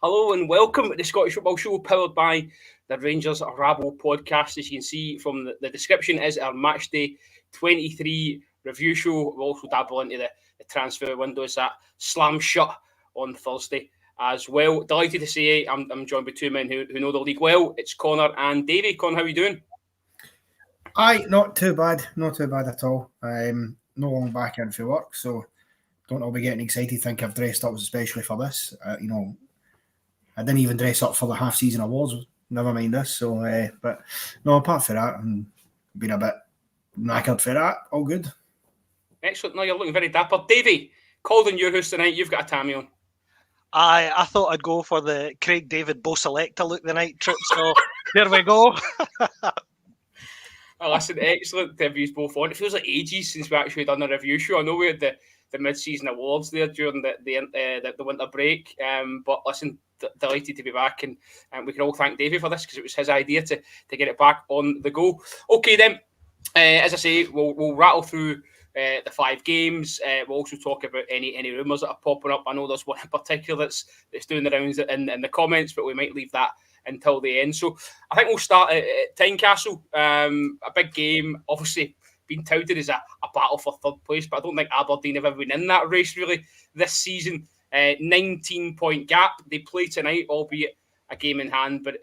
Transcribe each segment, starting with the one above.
Hello and welcome to the Scottish Football Show, powered by the Rangers Rabble podcast. As you can see from the description, is our Matchday 23 review show. We'll also dabble into the transfer windows that slam shut on Thursday as well. Delighted to say I'm joined by two men who know the league well. It's Connor and Davey. Connor, how are you doing? Aye, not too bad at all. No long back in for work, so don't all be getting excited. Think I've dressed up especially for this. I didn't even dress up for the half-season awards. Never mind this. So, but no, apart from that, I'm been a bit knackered for that. All good. Excellent. No, you're looking very dapper. Davey, called in your house tonight. You've got a tammy on. I thought I'd go for the Craig David Bo Selector look the night trip. So there we go. Oh, listen, excellent to have you both on. It feels like ages since we actually done a review show. I know we had the mid-season awards there during the winter break, but listen, delighted to be back, and we can all thank Davey for this because it was his idea to get it back on the go. Okay, then, as I say, we'll rattle through the 5 games. We'll also talk about any rumours that are popping up. I know there's one in particular that's doing the rounds in the comments, but we might leave that until the end. So I think we'll start at Tynecastle. A big game, obviously being touted as a battle for third place, but I don't think Aberdeen have ever been in that race really this season. 19-point gap. They play tonight, albeit a game in hand, but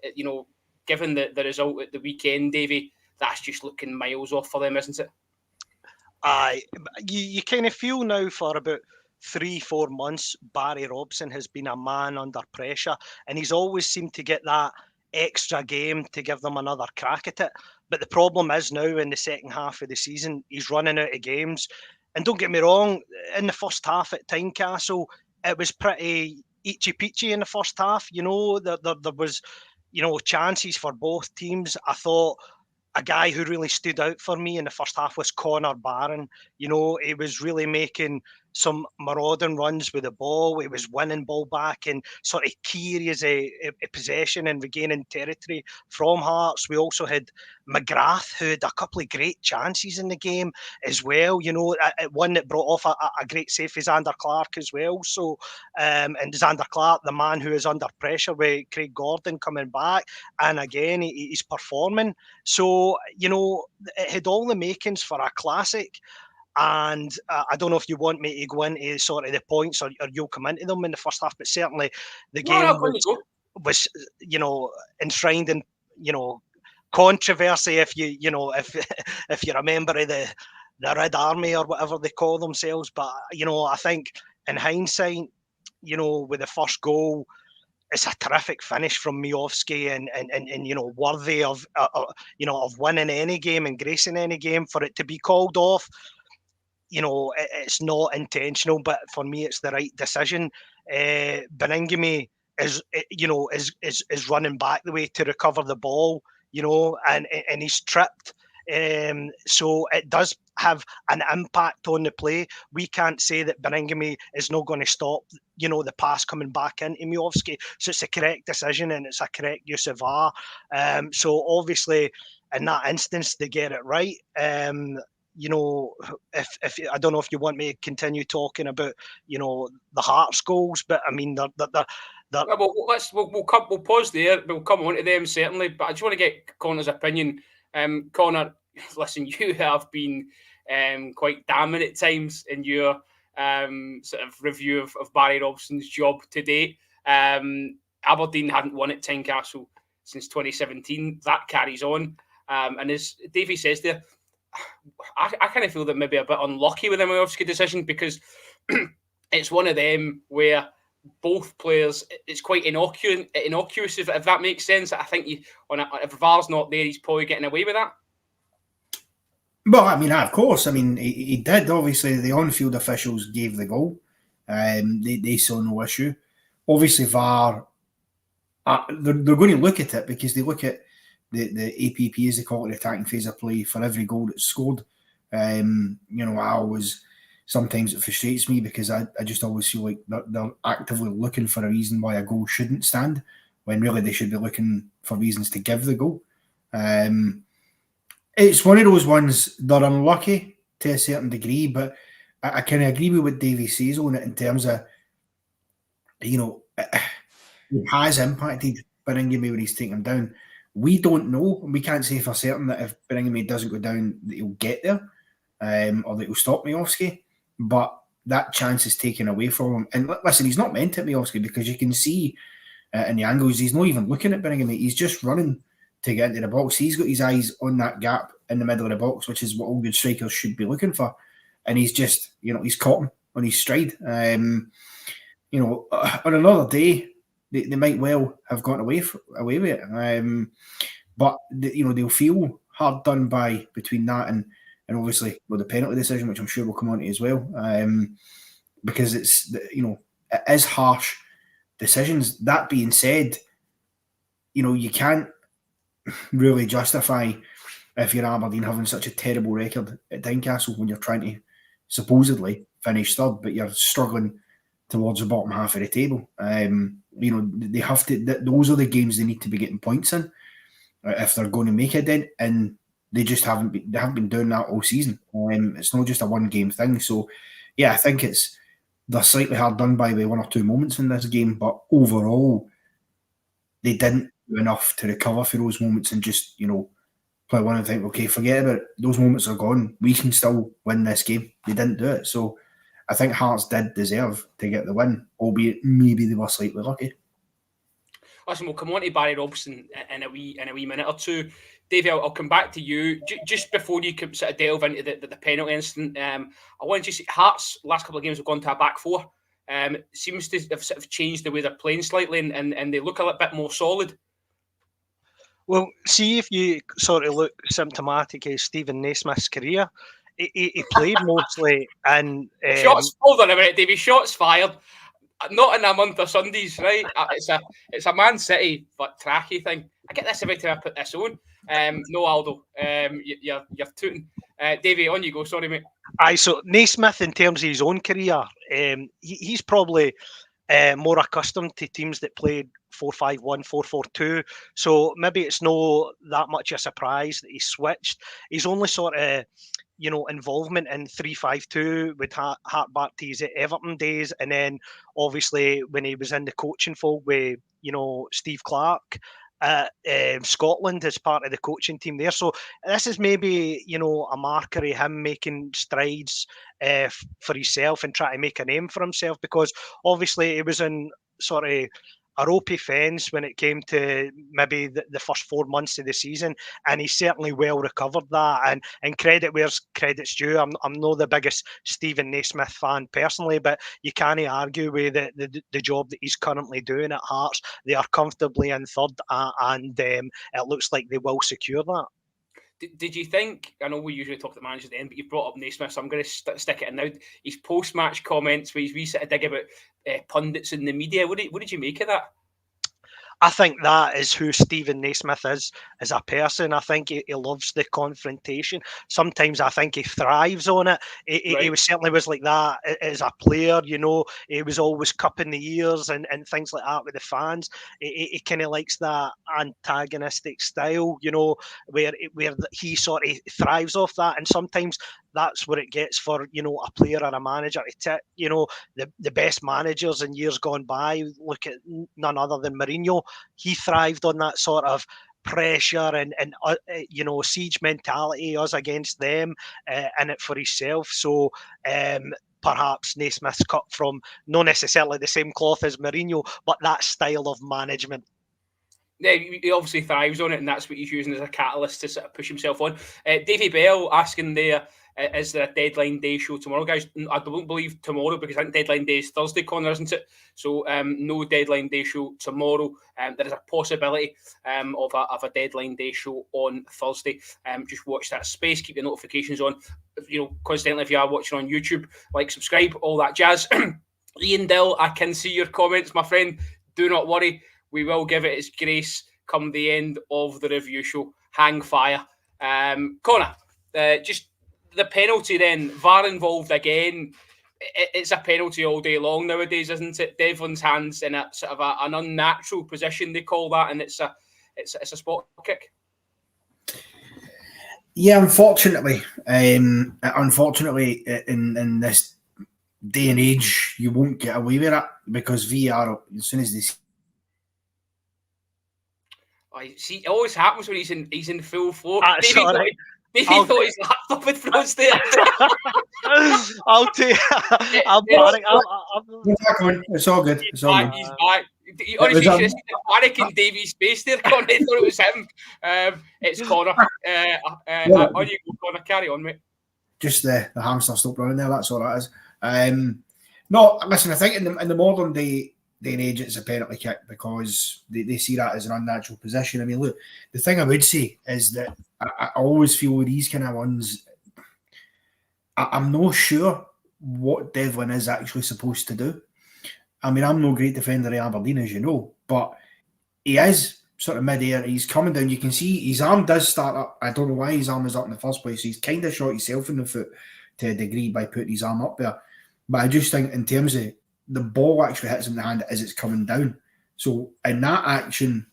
given the result at the weekend, Davey, that's just looking miles off for them, isn't it? You kind of feel now for about 3-4 months Barry Robson has been a man under pressure, and he's always seemed to get that extra game to give them another crack at it. But the problem is now in the second half of the season, he's running out of games. And don't get me wrong, in the first half at Tynecastle, it was pretty itchy-peachy in the first half. There was, chances for both teams. I thought a guy who really stood out for me in the first half was Connor Barron. He was really making some marauding runs with the ball. He was winning ball back and sort of key areas of possession and regaining territory from Hearts. We also had McGrath, who had a couple of great chances in the game as well. One that brought off a great save for Xander Clark as well. So, and Xander Clark, the man who is under pressure with Craig Gordon coming back, and again he's performing. So it had all the makings for a classic. And I don't know if you want me to go into sort of the points or you'll come into them in the first half, but certainly the game was enshrined in, controversy if you you're a member of the Red Army or whatever they call themselves. But, I think in hindsight, with the first goal, it's a terrific finish from Miovski and worthy of winning any game and gracing any game. For it to be called off, it's not intentional, but for me, it's the right decision. Beningame is running back the way to recover the ball, and he's tripped. So it does have an impact on the play. We can't say that Beningame is not going to stop, the pass coming back into Miovski. So it's a correct decision and it's a correct use of VAR. So obviously, in that instance, they get it right. If I don't know if you want me to continue talking about, the Hearts goals, but I mean, we'll pause there. We'll come on to them certainly, but I just want to get Connor's opinion. Connor, listen, you have been quite damning at times in your sort of review of Barry Robson's job to date. Aberdeen hadn't won at Tynecastle since 2017. That carries on, and as Davey says there, I kind of feel that maybe a bit unlucky with the Miovski decision, because it's one of them where both players, it's quite innocuous, if that makes sense. I think if VAR's not there, he's probably getting away with that. Well, I mean, of course. I mean, he did. Obviously, the on-field officials gave the goal. They saw no issue. Obviously, VAR, they're going to look at it because they look at the APP, as they call it, the attacking phase of play, for every goal that's scored. Sometimes it frustrates me because I just always feel like they're actively looking for a reason why a goal shouldn't stand, when really they should be looking for reasons to give the goal. It's one of those ones, they're unlucky to a certain degree, but I kind of agree with what Davey says on it in terms of, it has impacted Birmingham when he's taken him down. We don't know. We can't say for certain that if Birmingham doesn't go down, that he'll get there, or that he'll stop Miovski. But that chance is taken away from him. And listen, he's not meant at Miovski, because you can see in the angles, he's not even looking at Birmingham. He's just running to get into the box. He's got his eyes on that gap in the middle of the box, which is what all good strikers should be looking for. And he's just, he's caught him on his stride. On another day, they might well have gotten away with it. But they'll feel hard done by between that and obviously the penalty decision, which I'm sure we'll come on to as well. Because it is harsh decisions. That being said, you can't really justify, if you're Aberdeen, having such a terrible record at Tynecastle when you're trying to supposedly finish third, but you're struggling towards the bottom half of the table. They have to. Those are the games they need to be getting points in if they're going to make a dent, and they just haven't been. They haven't been doing that all season. It's not just a one-game thing. So, yeah, I think they're slightly hard done by one or two moments in this game, but overall, they didn't do enough to recover for those moments and just play one and think, okay, forget about it. Those moments are gone. We can still win this game. They didn't do it. So I think Hearts did deserve to get the win, albeit maybe they were slightly lucky. Listen, we'll come on to Barry Robson in a wee minute or two. Davey, I'll come back to you. Just before you can sort of delve into the penalty incident, I want to just say Hearts' last couple of games have gone to a back four. Seems to have sort of changed the way they're playing slightly, and they look a little bit more solid. Well, see, if you sort of look symptomatic of Stephen Naismith's career, he played mostly in... hold on a minute, Davey. Shots fired. Not in a month of Sundays, right? It's a Man City but tracky thing. I get this every time I put this on. No, Aldo. You're tooting. Davey, on you go. Sorry, mate. So Naismith, in terms of his own career, he's probably more accustomed to teams that played 4-5-1, 4-4-2. So maybe it's not that much a surprise that he switched. His only sort of involvement in 3-5-2 would hark back to his Everton days, and then obviously when he was in the coaching fold with Steve Clarke Scotland as part of the coaching team there. So this is maybe a marker of him making strides for himself and trying to make a name for himself, because obviously he was in sort of a ropey fence when it came to maybe the first 4 months of the season, and he certainly well recovered that. And credit where's credit's due. I'm not the biggest Stephen Naismith fan personally, but you can't argue with the job that he's currently doing at Hearts. They are comfortably in third, and it looks like they will secure that. Did you think, I know we usually talk to the managers at the end, but you brought up Naismith, so I'm going to stick it in now. His post-match comments where he's wee sort of dig about pundits in the media. What did you make of that? I think that is who Stephen Naismith is as a person. I think he loves the confrontation. Sometimes I think he thrives on it. He certainly was like that as a player, He was always cupping the ears and things like that with the fans. He kind of likes that antagonistic style, where he sort of thrives off that. And sometimes that's what it gets for, a player or a manager to tip. The best managers in years gone by, look at none other than Mourinho. He thrived on that sort of pressure and siege mentality, us against them, in it for himself. So perhaps Naismith's cut from not necessarily the same cloth as Mourinho, but that style of management. Yeah, he obviously thrives on it, and that's what he's using as a catalyst to sort of push himself on. Davey Bell asking there, is there a deadline day show tomorrow, guys? I don't believe tomorrow, because I think deadline day is Thursday, Connor, isn't it? So no deadline day show tomorrow. There is a possibility of a deadline day show on Thursday. Just watch that space, keep the notifications on. Constantly, if you are watching on YouTube, like, subscribe, all that jazz. Ian Dill, I can see your comments, my friend. Do not worry. We will give it its grace come the end of the review show. Hang fire. Connor, just the penalty then. VAR involved again. It's a penalty all day long nowadays, isn't it? Devlin's hands in a sort of an unnatural position, they call that, and it's a spot kick. Yeah, unfortunately, in this day and age, you won't get away with it, because VAR, as soon as they See, it always happens when he's in full flow. Davey thought his laptop had froze there. I'll tell you. It's all good. It's all good. He's back. Honestly, you should have seen the panic in Davey's face there, Connor. I thought it was him. It's Connor. On you go, Connor. Carry on, mate. Just the hamster stopped running there. That's all that is. No, listen. I think in the modern day and age, it's a penalty kick because they see that as an unnatural position. I mean, look, the thing I would say is that I always feel with these kind of ones, I'm not sure what Devlin is actually supposed to do. I mean, I'm no great defender of Aberdeen, as you know, but he is sort of mid-air. He's coming down. You can see his arm does start up. I don't know why his arm is up in the first place. He's kind of shot himself in the foot to a degree by putting his arm up there. But I just think in terms of the ball actually hits him in the hand as it's coming down. So in that action,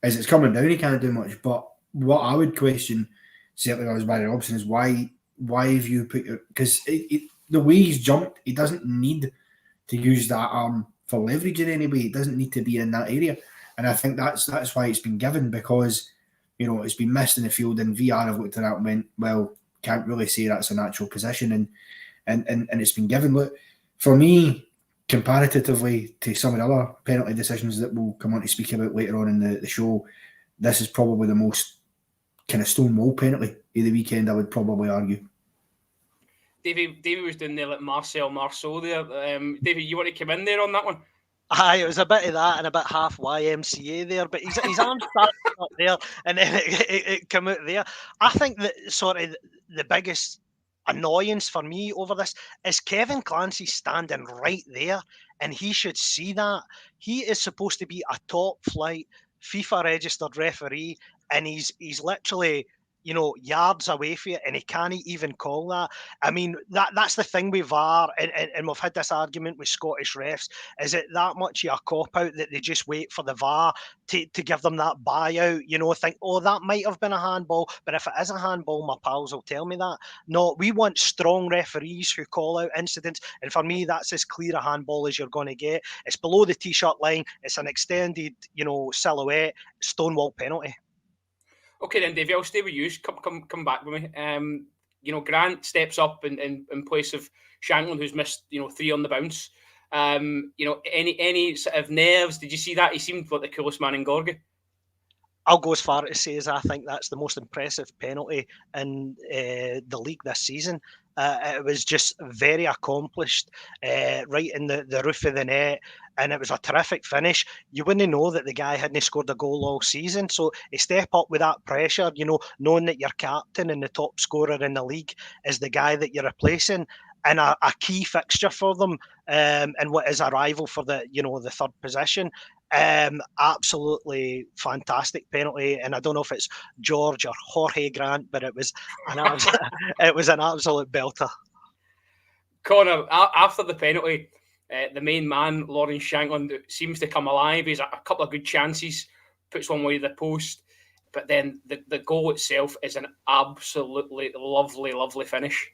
as it's coming down, he can't do much. But what I would question, certainly if I was Barry Robson, is why have you put your... Because the way he's jumped, he doesn't need to use that arm for leverage in any way. He doesn't need to be in that area. And I think that's why it's been given, because, you know, it's been missed in the field, and VR have looked at that and went, well, can't really say that's a natural position. And it's been given. Look, for me, comparatively to some of the other penalty decisions that we'll come on to speak about later on in the show, this is probably the most kind of stonewall penalty of the weekend, I would probably argue. Davey was doing there like Marcel Marceau there. Davey, you want to come in there on that one? Aye, it was a bit of that and a bit half YMCA there, but his arm started up there and then it came out there. I think that sort of the biggest annoyance for me over this is Kevin Clancy standing right there, and he should see that. He is supposed to be a top flight FIFA registered referee, and he's literally, you know, yards away from it, and he can't even call that. I mean, that's the thing with VAR, and we've had this argument with Scottish refs. Is it that much of a cop-out that they just wait for the VAR to give them that buyout, you know, think, oh, that might have been a handball, but if it is a handball, my pals will tell me that. No, we want strong referees who call out incidents, and for me, that's as clear a handball as you're going to get. It's below the T-shirt line, it's an extended, you know, silhouette, stonewall penalty. Okay then, Davey, I'll stay with you. Come back with me. You know, Grant steps up in place of Shankland, who's missed, you know, 3 on the bounce. You know, any sort of nerves? Did you see that? He seemed like the coolest man in Gorgie. I'll go as far as to say as I think that's the most impressive penalty in the league this season. It was just very accomplished, right in the roof of the net, and it was a terrific finish. You wouldn't know that the guy hadn't scored a goal all season, so he step up with that pressure, you know, knowing that your captain and the top scorer in the league is the guy that you're replacing, and a key fixture for them, and what is a rival for the, you know, the third position. Absolutely fantastic penalty, and I don't know if it's George or Jorge Grant, but it was an absolute belter. Connor, after the penalty, the main man, Lawrence Shankland, seems to come alive. He's a couple of good chances, puts one way to the post, but then the goal itself is an absolutely lovely finish.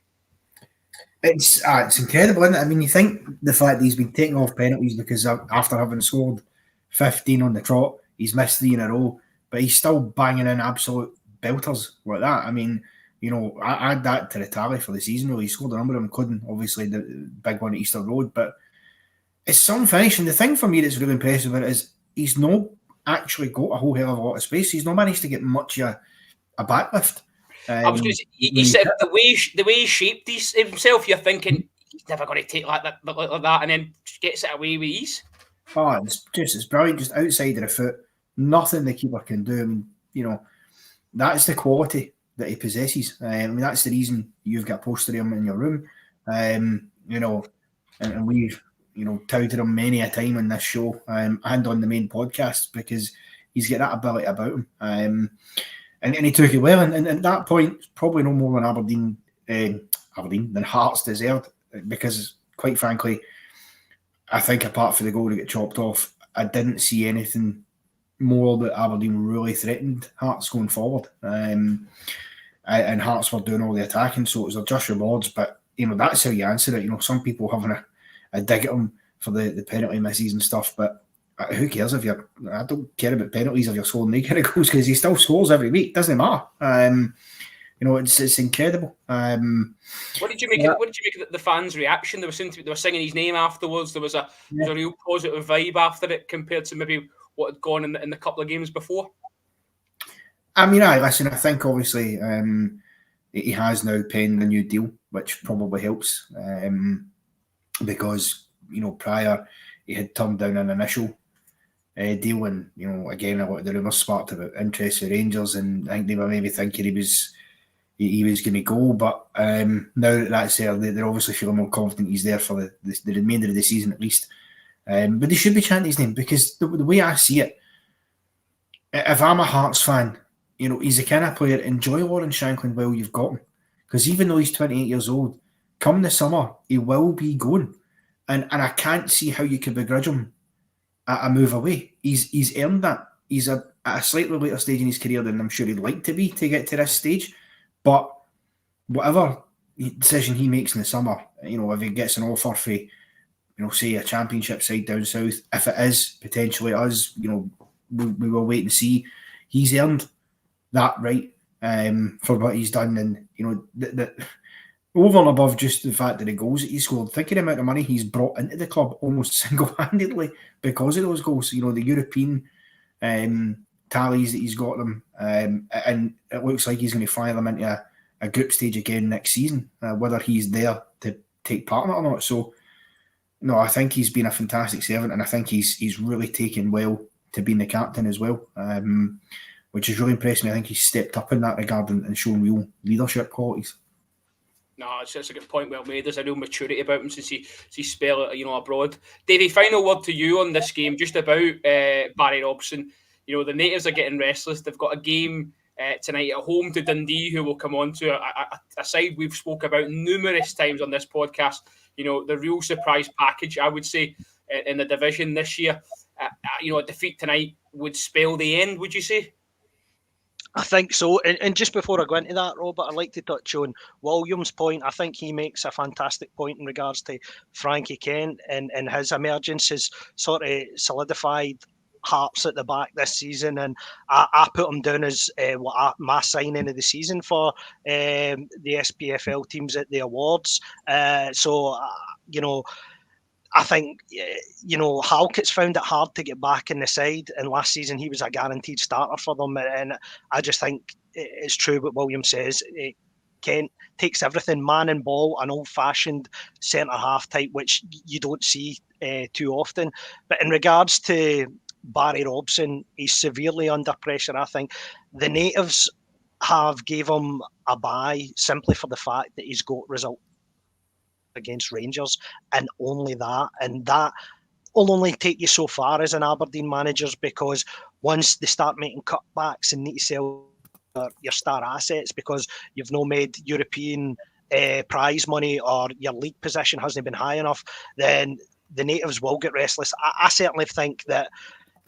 It's incredible, isn't it? I mean, you think the fact that he's been taking off penalties because after having scored 15 on the trot, he's missed 3 in a row, but he's still banging in absolute belters like that. I mean, you know, I add that to the tally for the season. Really, he scored a number of them, including obviously the big one at Easter Road, but it's some finish. And the thing for me that's really impressive about it is he's not actually got a whole hell of a lot of space. He's not managed to get much of a backlift. I was going to say, he said the way he shaped himself, you're thinking he's never going to take like that, and then gets it away with ease. Oh, it's brilliant, just outside of the foot. Nothing the keeper can do. I mean, you know, that's the quality that he possesses. I mean, that's the reason you've got a poster of him in your room. You know, and we've, you know, touted him many a time on this show and on the main podcast because he's got that ability about him. And he took it well. And at that point, probably no more than Aberdeen than Hearts deserved, because quite frankly, I think apart from the goal to get chopped off, I didn't see anything more that Aberdeen really threatened Hearts going forward. And Hearts were doing all the attacking, so it was just rewards. But, you know, that's how you answer it. You know, some people having a dig at him for the penalty misses and stuff, but who cares if you're? I don't care about penalties if you're scoring any kind of goals, because he still scores every week. Doesn't matter. It's incredible. What did you make? What did you make of the fans' reaction? They were singing his name afterwards. There was a real positive vibe after it compared to maybe what had gone in the couple of games before. I mean, listen. I think obviously he has now penned a new deal, which probably helps because prior he had turned down an initial deal, and again a lot of the rumours sparked about interest in Rangers, and I think they were maybe thinking he was going to go, but now that's there, they're obviously feeling more confident he's there for the remainder of the season at least. But they should be chanting his name, because the way I see it, if I'm a Hearts fan, he's the kind of player, enjoy Lawrence Shankland while you've got him, because even though he's 28 years old, come the summer he will be going, and I can't see how you could begrudge him a move away. He's earned that. He's at a slightly later stage in his career than I'm sure he'd like to be to get to this stage, but whatever decision he makes in the summer, if he gets an offer for, say a championship side down south, if it is potentially us, we will wait and see. He's earned that right for what he's done, and that over and above just the fact that the goals that he scored, think of the amount of money he's brought into the club almost single-handedly because of those goals. The European tallies that he's got them, and it looks like he's going to fire them into a group stage again next season, whether he's there to take part in it or not. So, no, I think he's been a fantastic servant, and I think he's really taken well to being the captain as well, which has really impressed me. I think he's stepped up in that regard and shown real leadership qualities. No, it's a good point, well made. There's a real maturity about him since he spent abroad. Davey, final word to you on this game, just about Barry Robson. The natives are getting restless. They've got a game tonight at home to Dundee, who will come on to a side we've spoke about numerous times on this podcast. The real surprise package, I would say, in the division this year. A defeat tonight would spell the end, would you say? I think so. And just before I go into that, Robert, I'd like to touch on Williams' point. I think he makes a fantastic point in regards to Frankie Kent, and his emergence has sort of solidified Hearts at the back this season, and I put him down as my signing of the season for the SPFL teams at the awards. I think, Halkett's found it hard to get back in the side, and last season he was a guaranteed starter for them, and I just think it's true what William says. Kent takes everything, man and ball, an old-fashioned centre-half type, which you don't see too often. But in regards to Barry Robson, he's severely under pressure. I think the natives have gave him a bye simply for the fact that he's got result against Rangers, and only that. And that will only take you so far as an Aberdeen manager, because once they start making cutbacks and need to sell your star assets because you've not made European prize money, or your league position hasn't been high enough, then the natives will get restless. I certainly think that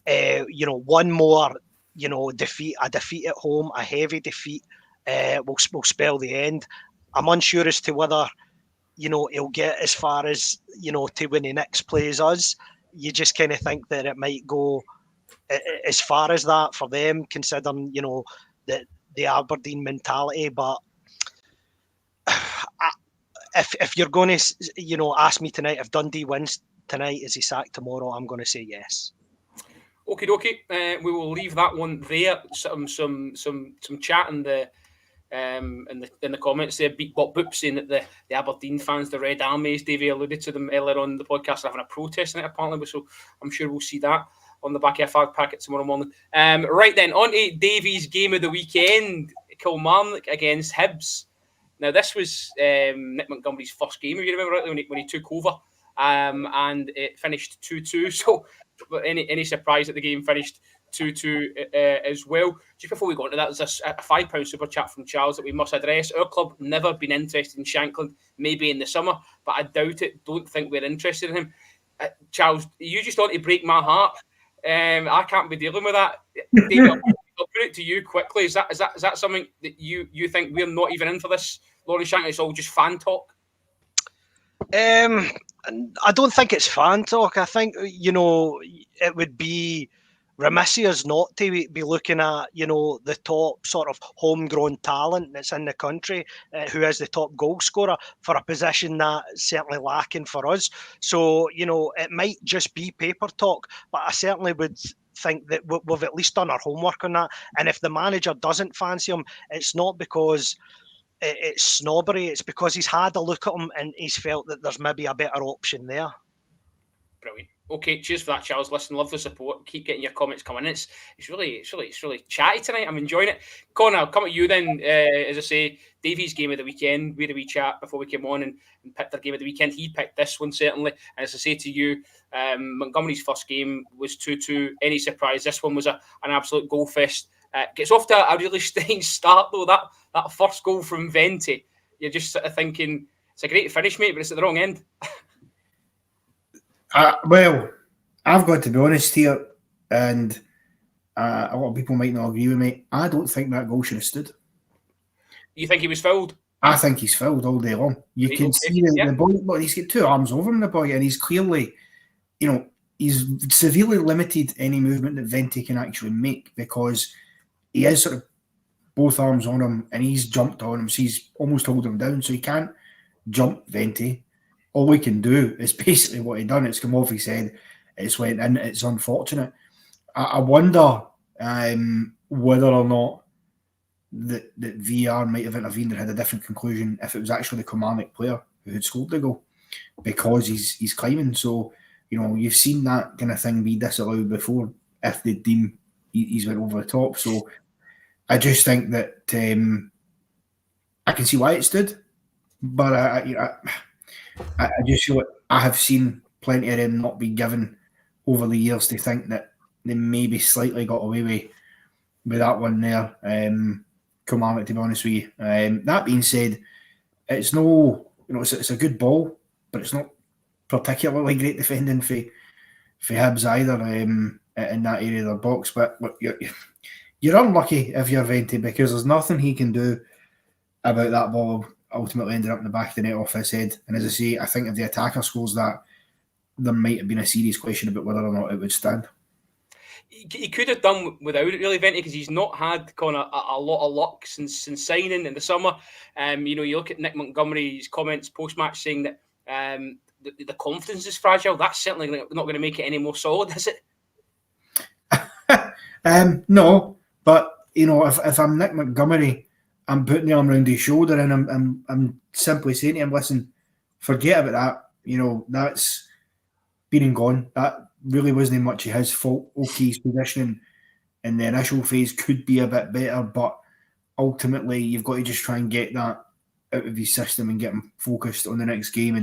one more defeat, a defeat at home, a heavy defeat, will spell the end. I'm unsure as to whether he'll get as far as to when the next plays us. You just kind of think that it might go as far as that for them, considering the Aberdeen mentality. But if you're going to ask me tonight, if Dundee wins tonight, is he sacked tomorrow? I'm going to say yes. Okie dokie. We will leave that one there. Some chat in the comments there. Beat Bop Boop saying that the Aberdeen fans, the Red Army, as Davey alluded to them earlier on the podcast, are having a protest in it apparently. So I'm sure we'll see that on the back of a fag packet tomorrow morning. Right then, on to Davey's game of the weekend, Kilmarnock against Hibs. Now this was Nick Montgomery's first game, if you remember rightly, when he took over, and it finished 2-2. So any surprise that the game finished 2-2 as well. Just before we go into that, there's a £5 super chat from Charles that we must address. Our club never been interested in Shankland, maybe in the summer, but I doubt it. Don't think we're interested in him. Charles, you just want to break my heart. I can't be dealing with that. David, I'll put it to you quickly. Is that something that you think we're not even in for this, Lawrence Shankland? It's all just fan talk. And I don't think it's fan talk. I think, it would be remiss of us not to be looking at, the top sort of homegrown talent that's in the country, who is the top goal scorer for a position that's certainly lacking for us. So, it might just be paper talk, but I certainly would think that we've at least done our homework on that. And if the manager doesn't fancy him, it's not because it's snobbery, it's because he's had a look at him and he's felt that there's maybe a better option there. Brilliant. Okay, cheers for that, Charles. Listen, love the support. Keep getting your comments coming. It's really chatty tonight. I'm enjoying it. Connor, I'll come at you then. As I say, Davey's game of the weekend. We had a wee chat before we came on and picked our game of the weekend. He picked this one certainly. And as I say to you, Montgomery's first game was 2-2. Any surprise? This one was an absolute goal fest. Gets off to a really strange start though. That first goal from Venti, you're just sort of thinking it's a great finish, mate, but it's at the wrong end. Well, I've got to be honest here, and a lot of people might not agree with me. I don't think that goal should have stood. You think he was fouled? I think he's fouled all day long. You can see the boy, but he's got two arms over him, the boy, and he's clearly, he's severely limited any movement that Venti can actually make because he has sort of both arms on him and he's jumped on him, so he's almost holding him down, so he can't jump Venti. All we can do is basically what he done. It's come off his head. It's went in. It's unfortunate. I wonder whether or not that VR might have intervened and had a different conclusion if it was actually the Kilmarnock player who had scored the goal because he's climbing. So, you've seen that kind of thing be disallowed before if they deem he's went over the top. So I just think that I can see why it stood, but I just feel like I have seen plenty of them not be given over the years to think that they maybe slightly got away with that one there. Kilmarnock, to be honest with you. That being said, it's it's a good ball, but it's not particularly great defending for Hibs either in that area of their box. But you're unlucky if you're Venti because there's nothing he can do about that ball ultimately ended up in the back of the net off his head. And as I say, I think if the attacker scores that, there might have been a serious question about whether or not it would stand. He could have done without it, really, Venti, because he's not had kind of a lot of luck since signing in the summer. You look at Nick Montgomery's comments post-match saying that the confidence is fragile. That's certainly not going to make it any more solid, is it? No, but if I'm Nick Montgomery, I'm putting the arm around his shoulder and I'm simply saying to him, listen, forget about that. That's been and gone. That really wasn't much of his fault. Okay, his positioning in the initial phase could be a bit better, but ultimately you've got to just try and get that out of his system and get him focused on the next game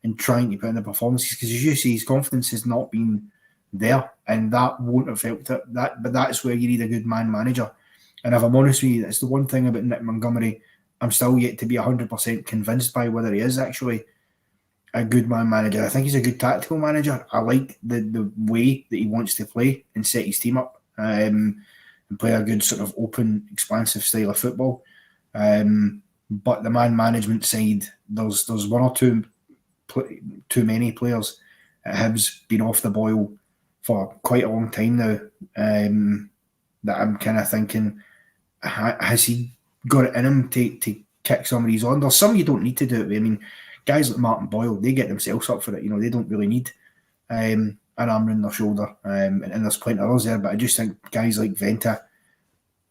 and trying to put in the performances. Because as you see, his confidence has not been there, and that won't have helped it. But that's where you need a good man manager. And if I'm honest with you, that's the one thing about Nick Montgomery I'm still yet to be 100% convinced by whether he is actually a good man manager. I think he's a good tactical manager. I like the way that he wants to play and set his team up and play a good sort of open, expansive style of football. But the man management side, there's one or two too many players at Hibs been off the boil for quite a long time now. That I'm kind of thinking, has he got it in him to kick some of these on? There's some you don't need to do it with. I mean, guys like Martin Boyle, they get themselves up for it. They don't really need an arm around their shoulder. And there's plenty of others there, but I just think guys like Venti,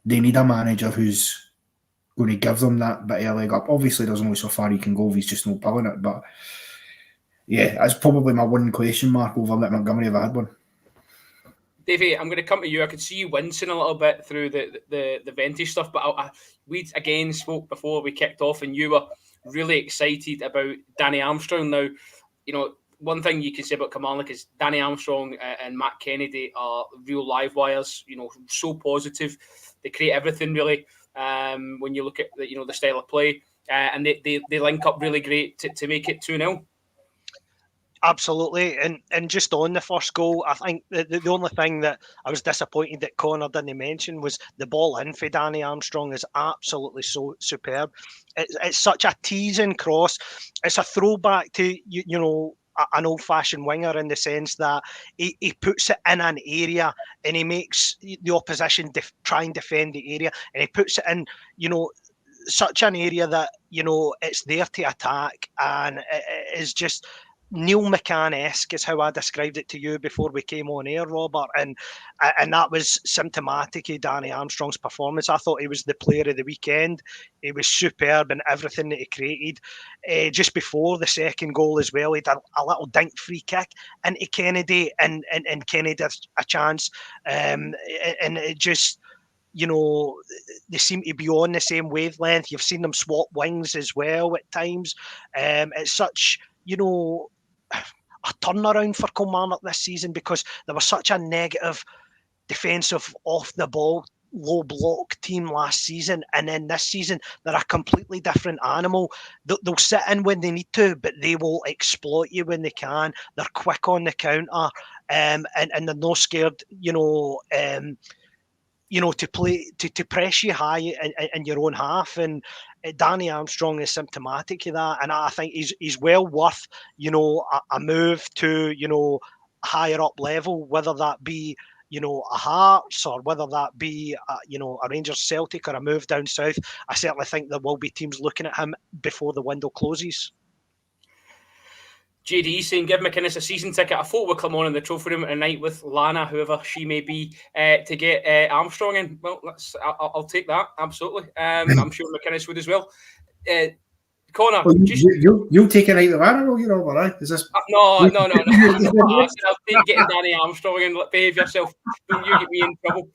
they need a manager who's going to give them that bit of a leg up. Obviously, there's only so far he can go if he's just not pulling it. But yeah, that's probably my one question mark over Nick Montgomery if I had one. Davey, I'm going to come to you. I could see you wincing a little bit through the Venti stuff, but we again spoke before we kicked off, and you were really excited about Danny Armstrong. Now, one thing you can say about Kilmarnock is Danny Armstrong and Matt Kennedy are real live wires. So positive. They create everything really. When you look at the style of play, and they link up really great to make it 2-0. Absolutely, and just on the first goal, I think the only thing that I was disappointed that Connor didn't mention was the ball in for Danny Armstrong is absolutely so superb. It's such a teasing cross. It's a throwback to an old-fashioned winger in the sense that he puts it in an area and he makes the opposition try and defend the area, and he puts it in, such an area that, it's there to attack, and it is just Neil McCann-esque is how I described it to you before we came on air, Robert, and that was symptomatic of Danny Armstrong's performance. I thought he was the player of the weekend. He was superb in everything that he created. Just before the second goal as well, he did a little dink free kick into Kennedy, and Kennedy had a chance, and it just, they seem to be on the same wavelength. You've seen them swap wings as well at times. It's such, a turnaround for Kilmarnock this season, because there was such a negative defensive off the ball low block team last season, and then this season they're a completely different animal. They'll sit in when they need to, but they will exploit you when they can. They're quick on the counter, and they're not scared, to play to press you high in your own half. And Danny Armstrong is symptomatic of that, and I think he's well worth a move to higher up level, whether that be a Hearts, or whether that be a Rangers Celtic, or a move down south. I certainly think there will be teams looking at him before the window closes. JD saying, give McInnes a season ticket. I thought we'd come on in the trophy room tonight with Lana, whoever she may be, to get Armstrong in. Well, I'll take that, absolutely. I'm sure McInnes would as well. Connor, you'll take a night with Lana, will you, Robert? Is this? No. I said I'll take getting Danny Armstrong in. Behave yourself. Don't you get me in trouble.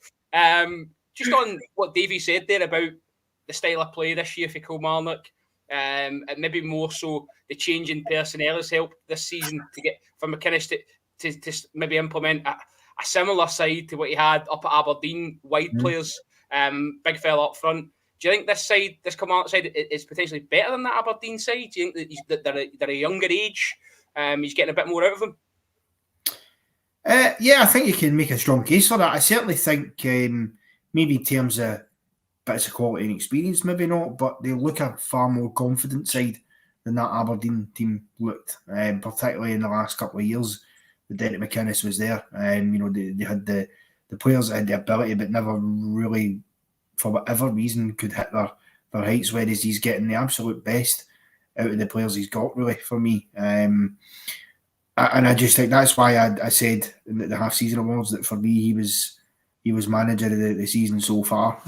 Just on what Davey said there about the style of play this year for Kilmarnock. And maybe more so the change in personnel has helped this season to get for McInnes to maybe implement a similar side to what he had up at Aberdeen, wide players, big fella up front. Do you think this Kilmarnock side is potentially better than that Aberdeen side? Do you think that they're a younger age? He's getting a bit more out of them? Yeah, I think you can make a strong case for that. I certainly think maybe in terms of bits of quality and experience, maybe not, but they look a far more confident side than that Aberdeen team looked, particularly in the last couple of years. The Derek McInnes was there. They had the players that had the ability, but never really, for whatever reason, could hit their heights, whereas he's getting the absolute best out of the players he's got, really, for me. And I just think that's why I said in the half-season awards that for me he was manager of the season so far.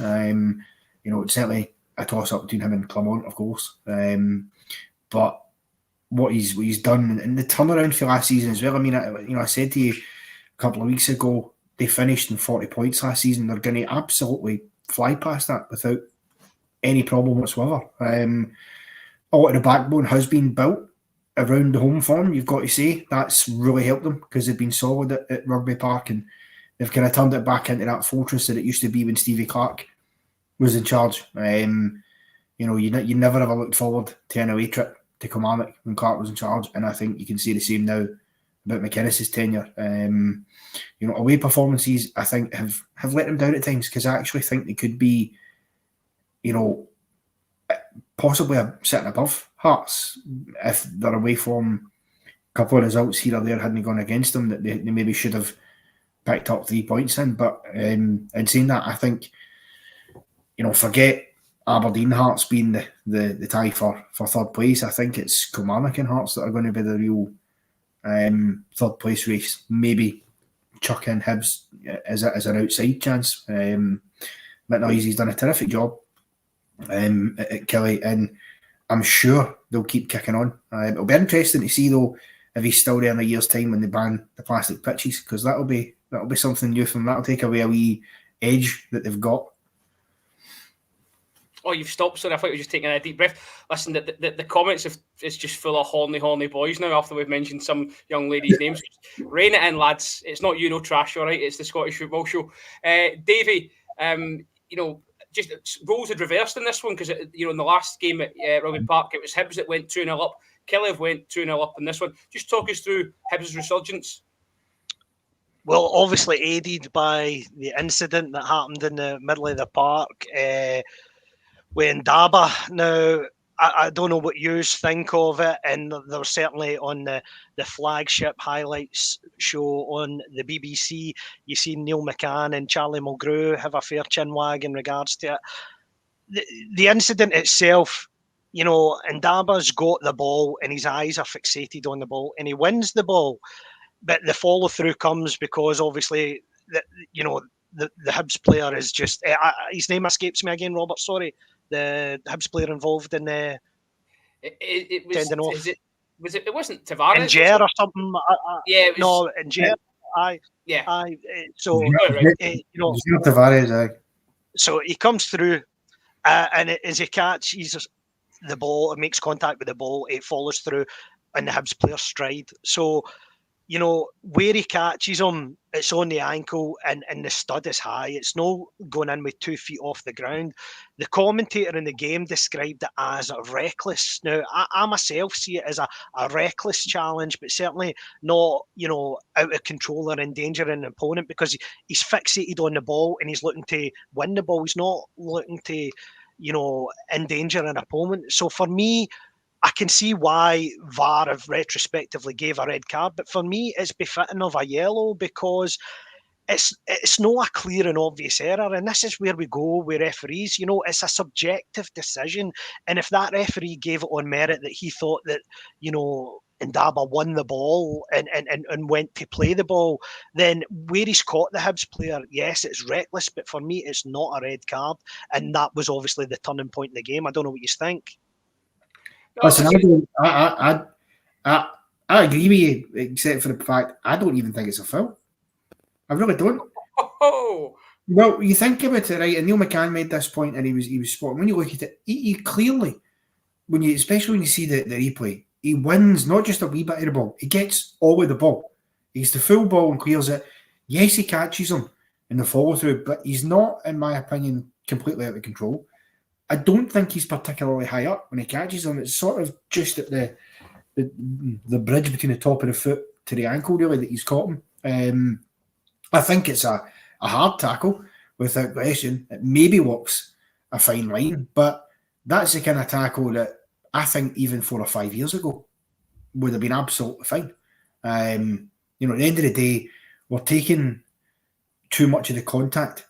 It's certainly a toss-up between him and Clermont, of course. But what he's done and the turnaround for last season as well. I mean, I said to you a couple of weeks ago, they finished in 40 points last season. They're going to absolutely fly past that without any problem whatsoever. A lot of the backbone has been built around the home form, you've got to say. That's really helped them because they've been solid at Rugby Park, and they've kind of turned it back into that fortress that it used to be when Stevie Clarke was in charge. You never ever looked forward to an away trip to Kilmarnock when Clarke was in charge, and I think you can say the same now about McInnes' tenure. Away performances, I think, have let them down at times, because I actually think they could be, possibly sitting above Hearts if their away form, a couple of results here or there hadn't gone against them that they maybe should have picked up 3 points in. But in saying that, I think, forget Aberdeen Hearts being the tie for third place. I think it's Kilmarnock and Hearts that are going to be the real third place race. Maybe chuck in Hibs as an outside chance. McNoisy's done a terrific job at Killie, and I'm sure they'll keep kicking on. It'll be interesting to see, though, if he's still there in a year's time when they ban the plastic pitches, because that'll be something new from them. That'll take away a wee edge that they've got. Oh, you've stopped, sorry. I thought you were just taking a deep breath. Listen, the comments it's just full of horny boys now after we've mentioned some young ladies' names. Rein it in, lads. It's not you, no trash, all right? It's the Scottish Football Show. Davey, just roles had reversed in this one, because in the last game at Rugby Park, it was Hibs that went 2-0 up. Killie went 2-0 up in this one. Just talk us through Hibs' resurgence. Well, obviously aided by the incident that happened in the middle of the park when Daba. Now, I don't know what you think of it, and there was certainly on the flagship highlights show on the BBC, you see Neil McCann and Charlie Mulgrew have a fair chinwag in regards to it. The incident itself, you know, Ndaba's got the ball and his eyes are fixated on the ball and he wins the ball, but the follow through comes because obviously, you know, the Hibs player is just his name escapes me again, Robert. Sorry, the Hibs player involved in the it was sending off. It wasn't Tavares Njer or something. Yeah, it was, no, Njer. So you know, Tavares. So he comes through, and as he catches the ball, it makes contact with the ball, it follows through, and the Hibs player stride. So, you know, where he catches him, it's on the ankle and the stud is high. It's not going in with 2 feet off the ground. The commentator in the game described it as reckless. Now, I myself see it as a reckless challenge, but certainly not, you know, out of control or endangering an opponent, because he's fixated on the ball and he's looking to win the ball. He's not looking to, you know, endanger an opponent. So for me, I can see why VAR have retrospectively gave a red card, but for me, it's befitting of a yellow because it's not a clear and obvious error, and this is where we go with referees. You know, it's a subjective decision, and if that referee gave it on merit that he thought that, you know, Ndaba won the ball and went to play the ball, then where he's caught the Hibs player, yes, it's reckless, but for me, it's not a red card, and that was obviously the turning point in the game. I don't know what you think. Listen, I agree with you, except for the fact I don't even think it's a foul. I really don't. Oh. Well, you think about it, right? And Neil McCann made this point, and he was spot. When you look at it, he clearly, especially when you see the replay, he wins not just a wee bit of the ball. He gets all of the ball. He's the full ball and clears it. Yes, he catches him in the follow through, but he's not, in my opinion, completely out of control. I don't think he's particularly high up when he catches him. It's sort of just at the bridge between the top of the foot to the ankle, really, that he's caught him. I think it's a hard tackle, without question. It maybe walks a fine line, but that's the kind of tackle that I think even 4 or 5 years ago would have been absolutely fine. You know, at the end of the day, we're taking too much of the contact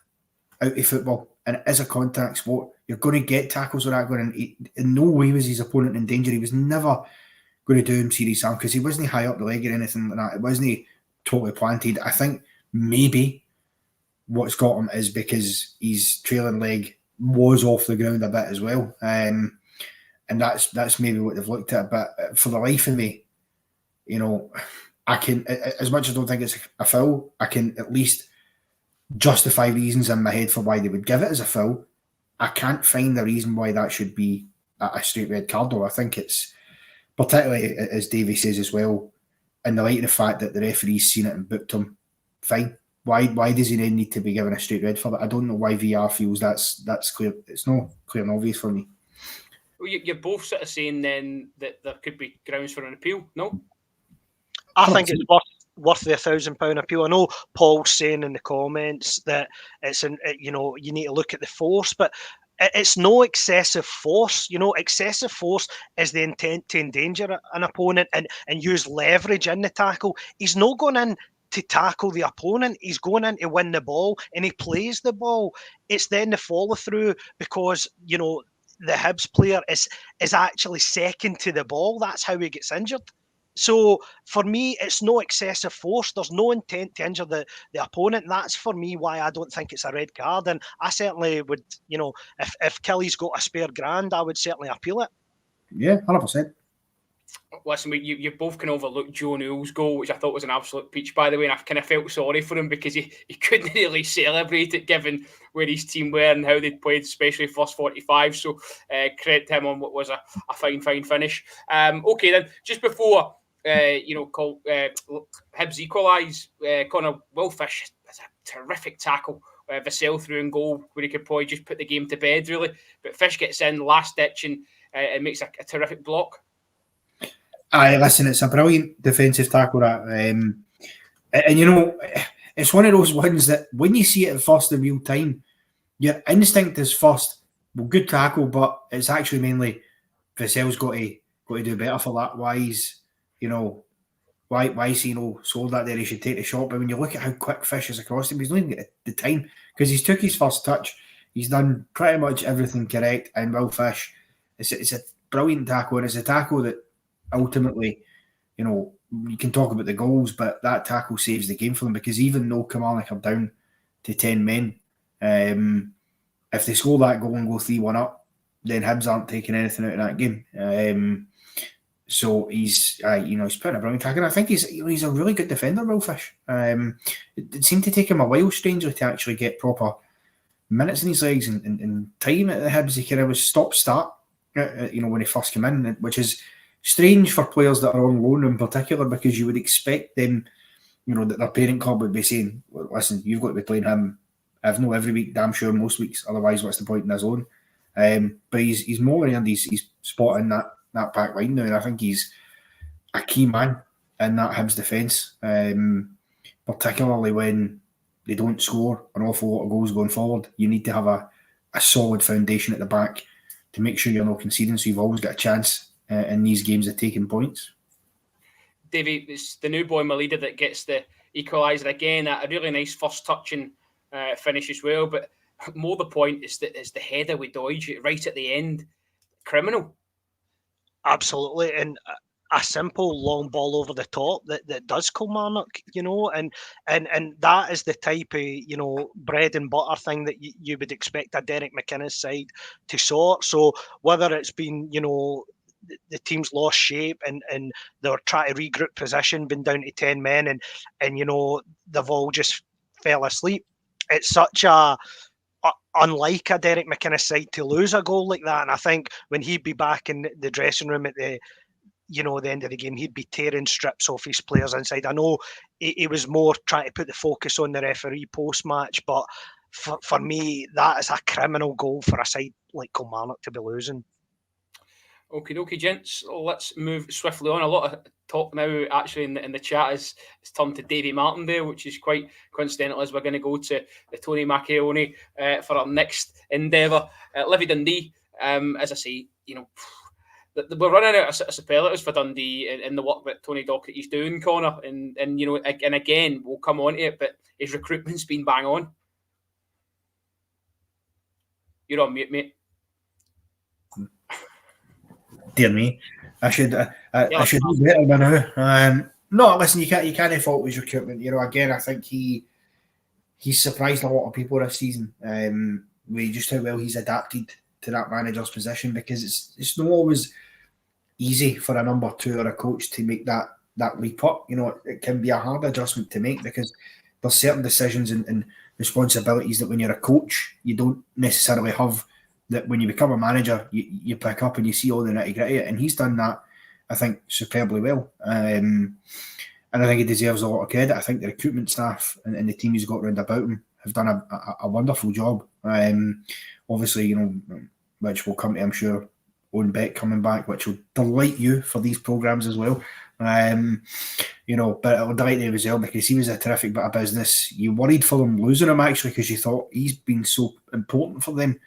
out of football, and it is a contact sport. You're going to get tackles with that going in. In no way was his opponent in danger. He was never going to do him serious harm because he wasn't high up the leg or anything like that. It wasn't totally planted. I think maybe what's got him is because his trailing leg was off the ground a bit as well. And that's maybe what they've looked at. But for the life of me, you know, I can, as much as I don't think it's a foul, I can at least justify reasons in my head for why they would give it as a foul. I can't find the reason why that should be a straight red card, though. I think it's, particularly as Davey says as well, in the light of the fact that the referee's seen it and booked him, fine. Why does he then need to be given a straight red for that? I don't know why VR feels that's clear. It's not clear and obvious for me. Well, you're both sort of saying then that there could be grounds for an appeal, no? I think it's worth the £1,000 appeal. I know Paul's saying in the comments that it's you know, you need to look at the force, but it's no excessive force. You know, excessive force is the intent to endanger an opponent and use leverage in the tackle. He's not going in to tackle the opponent. He's going in to win the ball, and he plays the ball. It's then the follow through because, you know, the Hibs player is actually second to the ball. That's how he gets injured. So for me, it's no excessive force. There's no intent to injure the opponent. That's for me why I don't think it's a red card. And I certainly would, you know, if Kelly's got a spare grand, I would certainly appeal it. Yeah, 100%. Listen, you both can overlook Joe Newell's goal, which I thought was an absolute peach, by the way, and I kind of felt sorry for him because he couldn't really celebrate it given where his team were and how they'd played, especially first 45. So credit to him on what was a fine finish. Okay, then, just before Hibs equalise, Connor, Will Fish has a terrific tackle. Vassell through in goal where he could probably just put the game to bed, really. But Fish gets in last ditch and makes a terrific block. Aye, listen, it's a brilliant defensive tackle. That, and you know, it's one of those ones that when you see it first in real time, your instinct is first, well, good tackle, but it's actually mainly, Vassell's got to do better for that. Why is he sold that there? He should take the shot. But when you look at how quick Fish is across him, he's not even got the time, because he's took his first touch. He's done pretty much everything correct. And Will Fish, it's a brilliant tackle, and it's a tackle that ultimately, you can talk about the goals, but that tackle saves the game for them, because even though Kilmarnock are down to 10 men, if they score that goal and go 3-1 up, then Hibs aren't taking anything out of that game. So he's putting a brilliant tackle. And I think he's a really good defender, Will Fish. It seemed to take him a while, strangely, to actually get proper minutes in his legs and time at the Hibs. He kind of was stop-start, when he first came in, which is strange for players that are on loan in particular, because you would expect them, that their parent club would be saying, well, listen, you've got to be playing him, if not every week, damn sure most weeks, otherwise what's the point in his loan? But he's more than he's spot in that back line now, and I think he's a key man in that Hibs defence, particularly when they don't score an awful lot of goals going forward. You need to have a solid foundation at the back to make sure you're not conceding, so you've always got a chance in these games of taking points. Davey, it's the new boy Malida that gets the equaliser again. A really nice first touching finish as well, but more the point is the header with Doige right at the end. Criminal. Absolutely, and a simple long ball over the top that does Kilmarnock, and that is the type of bread and butter thing that you would expect a Derek McInnes side to sort. So whether it's been the team's lost shape and they're trying to regroup position, been down to 10 men, and they've all just fell asleep. It's such unlike a Derek McInnes side to lose a goal like that. And I think when he'd be back in the dressing room at the end of the game, he'd be tearing strips off his players inside. I know he was more trying to put the focus on the referee post-match, but for me, that is a criminal goal for a side like Kilmarnock to be losing. Okie dokie, gents. Let's move swiftly on. A lot of talk now, actually, in the chat is turned to Davy Martindale, which is quite coincidental, as we're going to go to the Tony Macaroni for our next endeavour. Livy Dundee, as I say, we're running out of superlatives for Dundee in the work that Tony Docherty's doing, Connor, and again, we'll come on to it, but his recruitment's been bang on. You're on mute, mate. Dear me, I should do better by now. No, listen, you can't fault his recruitment. Again, I think he's surprised a lot of people this season with just how well he's adapted to that manager's position, because it's not always easy for a number two or a coach to make that leap up. It can be a hard adjustment to make, because there's certain decisions and responsibilities that when you're a coach you don't necessarily have, that when you become a manager you pick up and you see all the nitty-gritty, and he's done that, I think, superbly well, and I think he deserves a lot of credit. I think the recruitment staff and the team he's got round about him have done a wonderful job. Obviously, which will come to, I'm sure, Owen Beck coming back, which will delight you for these programmes as well. But it will delight you as well, because he was a terrific bit of business. You worried for them losing him, actually, because you thought he's been so important for them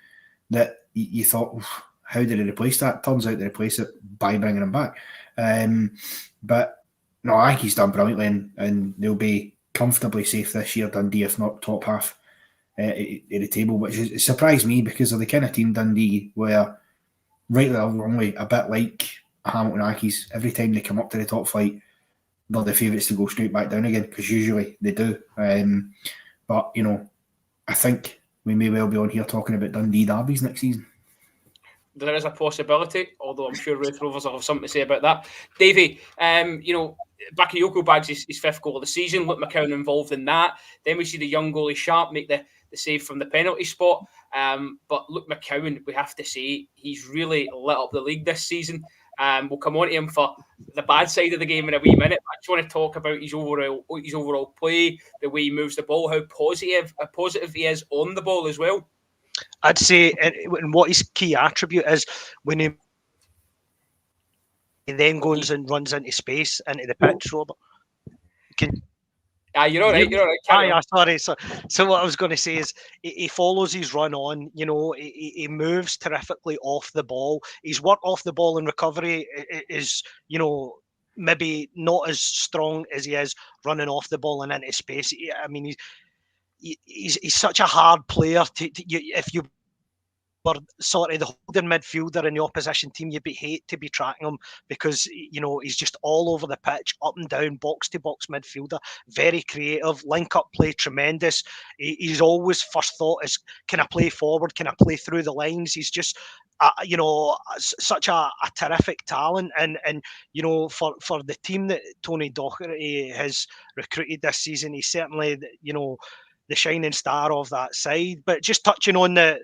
that you thought, how did he replace that? Turns out they replace it by bringing him back. But no, I think he's done brilliantly, and they'll be comfortably safe this year, Dundee, if not top half at the table, which is, it surprised me, because of the kind of team Dundee where, rightly or wrongly, a bit like Hamilton Accies, every time they come up to the top flight, they're the favourites to go straight back down again, because usually they do. But I think we may well be on here talking about Dundee derbies next season. There is a possibility, although I'm sure Raith Rovers will have something to say about that. Davey, Bakayoko bags his fifth goal of the season. Luke McCowan involved in that. Then we see the young goalie Sharp make the save from the penalty spot. But Luke McCowan, we have to say, he's really lit up the league this season. We'll come on to him for the bad side of the game in a wee minute. I just want to talk about his overall play, the way he moves the ball, how positive he is on the ball as well. I'd say, and what his key attribute is, when he then goes and runs into space, into the pitch, Robert. You're all right. You're all right. Sorry. So what I was going to say is he follows his run on. He moves terrifically off the ball. His work off the ball and recovery is, maybe not as strong as he is running off the ball and into space. I mean, he's such a hard player if you were sort of the holding midfielder in the opposition team, you'd hate to be tracking him because he's just all over the pitch, up and down, box to box midfielder, very creative, link up play tremendous. He's always first thought is, can I play forward? Can I play through the lines? He's just such a terrific talent, and for the team that Tony Docherty has recruited this season, he's certainly the shining star of that side. But just touching on the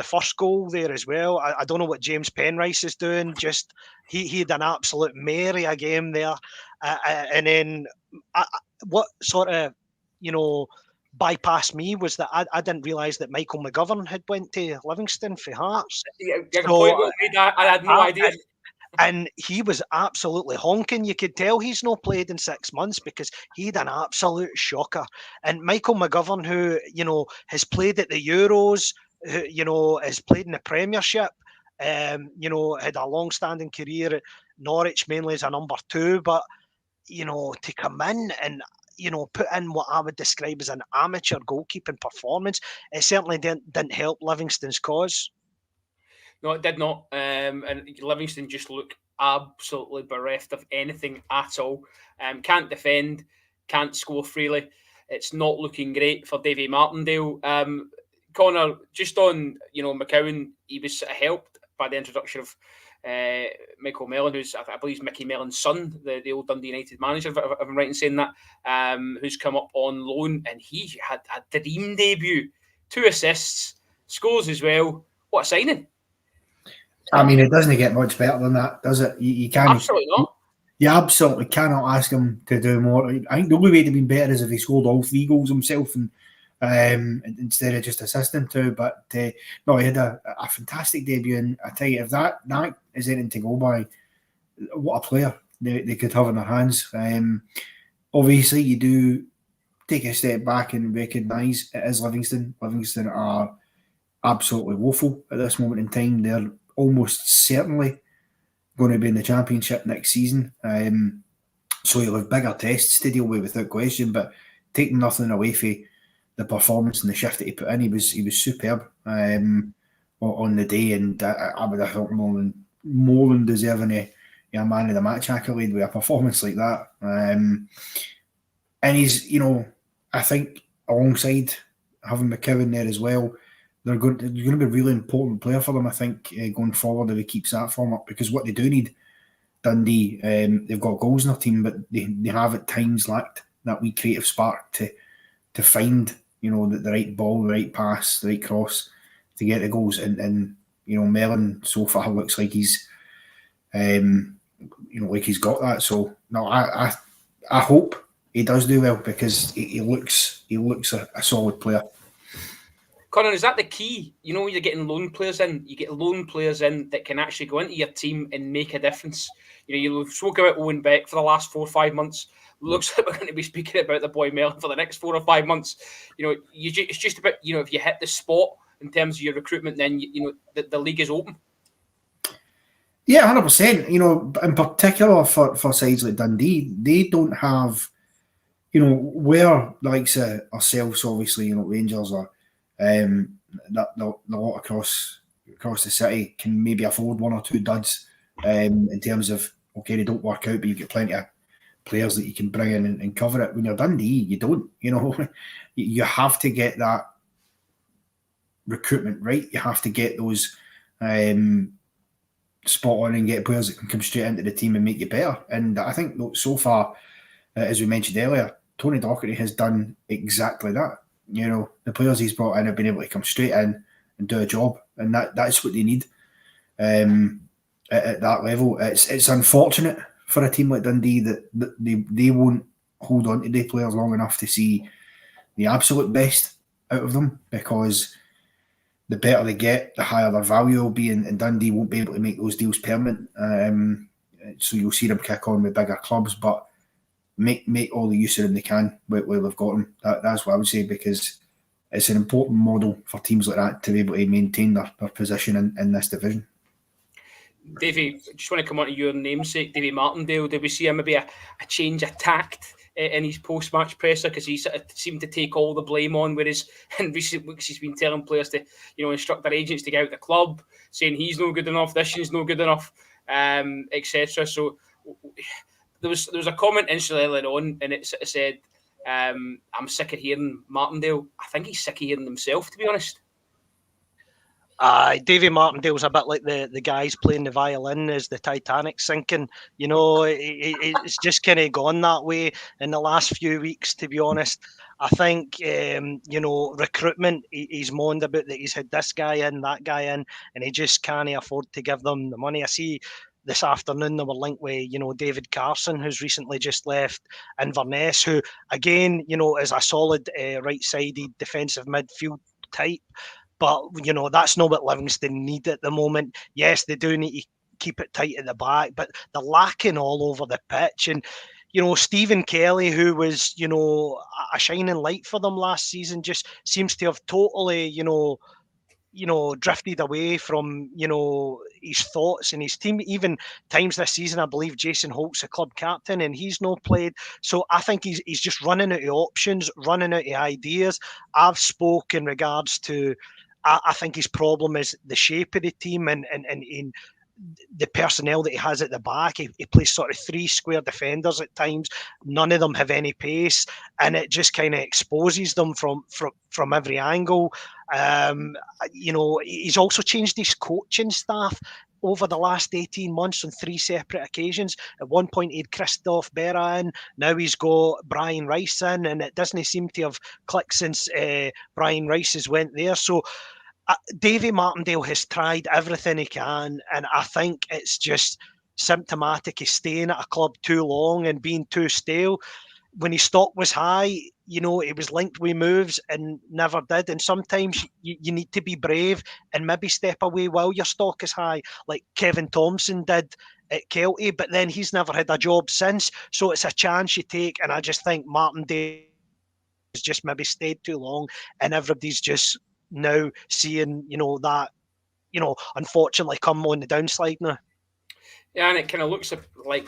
first goal there as well. I don't know what James Penrice is doing. Just he had an absolute Mary a game there, and then what sort of bypassed me was that I didn't realise that Michael McGovern had went to Livingston for Hearts. I had no idea. And he was absolutely honking. You could tell he's not played in 6 months because he had an absolute shocker. And Michael McGovern, who has played at the Euros, who has played in the Premiership, had a long-standing career at Norwich, mainly as a number 2, but to come in and put in what I would describe as an amateur goalkeeping performance, it certainly didn't help Livingston's cause. No, it did not. And Livingston just look absolutely bereft of anything at all. Can't defend, can't score freely. It's not looking great for Davy Martindale. Connor, just on McCowan, he was helped by the introduction of Michael Mellon, who's I believe Mickey Mellon's son, the old Dundee United manager, if I'm right in saying that, who's come up on loan, and he had a dream debut, 2 assists, scores as well. What a signing! I mean, it doesn't get much better than that, does it? You can't. Absolutely not. You absolutely cannot ask him to do more. I think the only way to be better is if he scored all 3 goals himself and instead of just assisting to. But no, he had a fantastic debut, and I tell you, if that is anything to go by, what a player they could have in their hands. Obviously, you do take a step back and recognise it is Livingston. Livingston are absolutely woeful at this moment in time. They're almost certainly going to be in the Championship next season. So you'll have bigger tests to deal with without question, but taking nothing away from the performance and the shift that he put in, he was superb on the day, and I would have thought more than deserving a man of the match accolade with a performance like that. And he's, I think alongside having McCowan there as well, they're going to be a really important player for them, I think, going forward if he keeps that form up, because what they do need, Dundee, they've got goals in their team, but they have at times lacked that wee creative spark to find the right ball, the right pass, the right cross to get the goals. And Mellon so far looks like he's like he's got that. So no, I hope he does do well, because he looks a solid player. Conor, is that the key? You're getting loan players in. You get loan players in that can actually go into your team and make a difference. You've spoken about Owen Beck for the last 4 or 5 months. Looks like we're going to be speaking about the boy Mellon for the next 4 or 5 months. It's just about, if you hit the spot in terms of your recruitment, then the league is open. Yeah, 100%. In particular for sides like Dundee, they don't have, where the likes of ourselves, obviously, Rangers or the lot across the city can maybe afford 1 or 2 duds in terms of, okay, they don't work out, but you get plenty of players that you can bring in and cover it. When you're Dundee, you don't. You have to get that recruitment right. You have to get those spot on and get players that can come straight into the team and make you better. And I think so far, as we mentioned earlier, Tony Docherty has done exactly that. The players he's brought in have been able to come straight in and do a job, and that's what they need at that level. It's unfortunate for a team like Dundee that they won't hold on to their players long enough to see the absolute best out of them, because the better they get, the higher their value will be, and Dundee won't be able to make those deals permanent. So you'll see them kick on with bigger clubs, but make all the use of him they can while they've got him. That's what I would say, because it's an important model for teams like that to be able to maintain their position in this division. Davey, just want to come on to your namesake, Davey Martindale. Did we see him maybe a change of tact in his post-match presser, because he sort of seemed to take all the blame on, whereas in recent weeks he's been telling players to, instruct their agents to get out the club, saying he's no good enough, this is no good enough, etc. So there was a comment instantly earlier on, and it sort of said, I'm sick of hearing Martindale. I think he's sick of hearing himself, to be honest. Davy Martindale's a bit like the guys playing the violin as the Titanic's sinking. It's just kind of gone that way in the last few weeks, to be honest. I think, recruitment, he's moaned about that he's had this guy in, that guy in, and he just can't afford to give them the money. I see this afternoon they were linked with, David Carson, who's recently just left Inverness, who, again, is a solid right-sided defensive midfield type. But, that's not what Livingston need at the moment. Yes, they do need to keep it tight at the back, but they're lacking all over the pitch. And, Stephen Kelly, who was, a shining light for them last season, just seems to have totally, drifted away from, his thoughts and his team. Even times this season, I believe Jason Holt's a club captain and he's not played. So I think he's just running out of options, running out of ideas. I've spoke in regards to, I think his problem is the shape of the team and the personnel that he has at the back. He plays sort of three square defenders at times. None of them have any pace, and it just kind of exposes them from every angle. He's also changed his coaching staff over the last 18 months on 3 separate occasions. At one point, he had Christophe Berra in. Now he's got Brian Rice in, and it doesn't seem to have clicked since Brian Rice has went there. So Davy Martindale has tried everything he can, and I think it's just symptomatic of staying at a club too long and being too stale. When his stock was high, it was linked with moves and never did. And sometimes you need to be brave and maybe step away while your stock is high, like Kevin Thompson did at Kelty, but then he's never had a job since. So it's a chance you take. And I just think Martindale has just maybe stayed too long, and everybody's just now seeing, that, unfortunately come on the downslide now. Yeah, and it kind of looks like,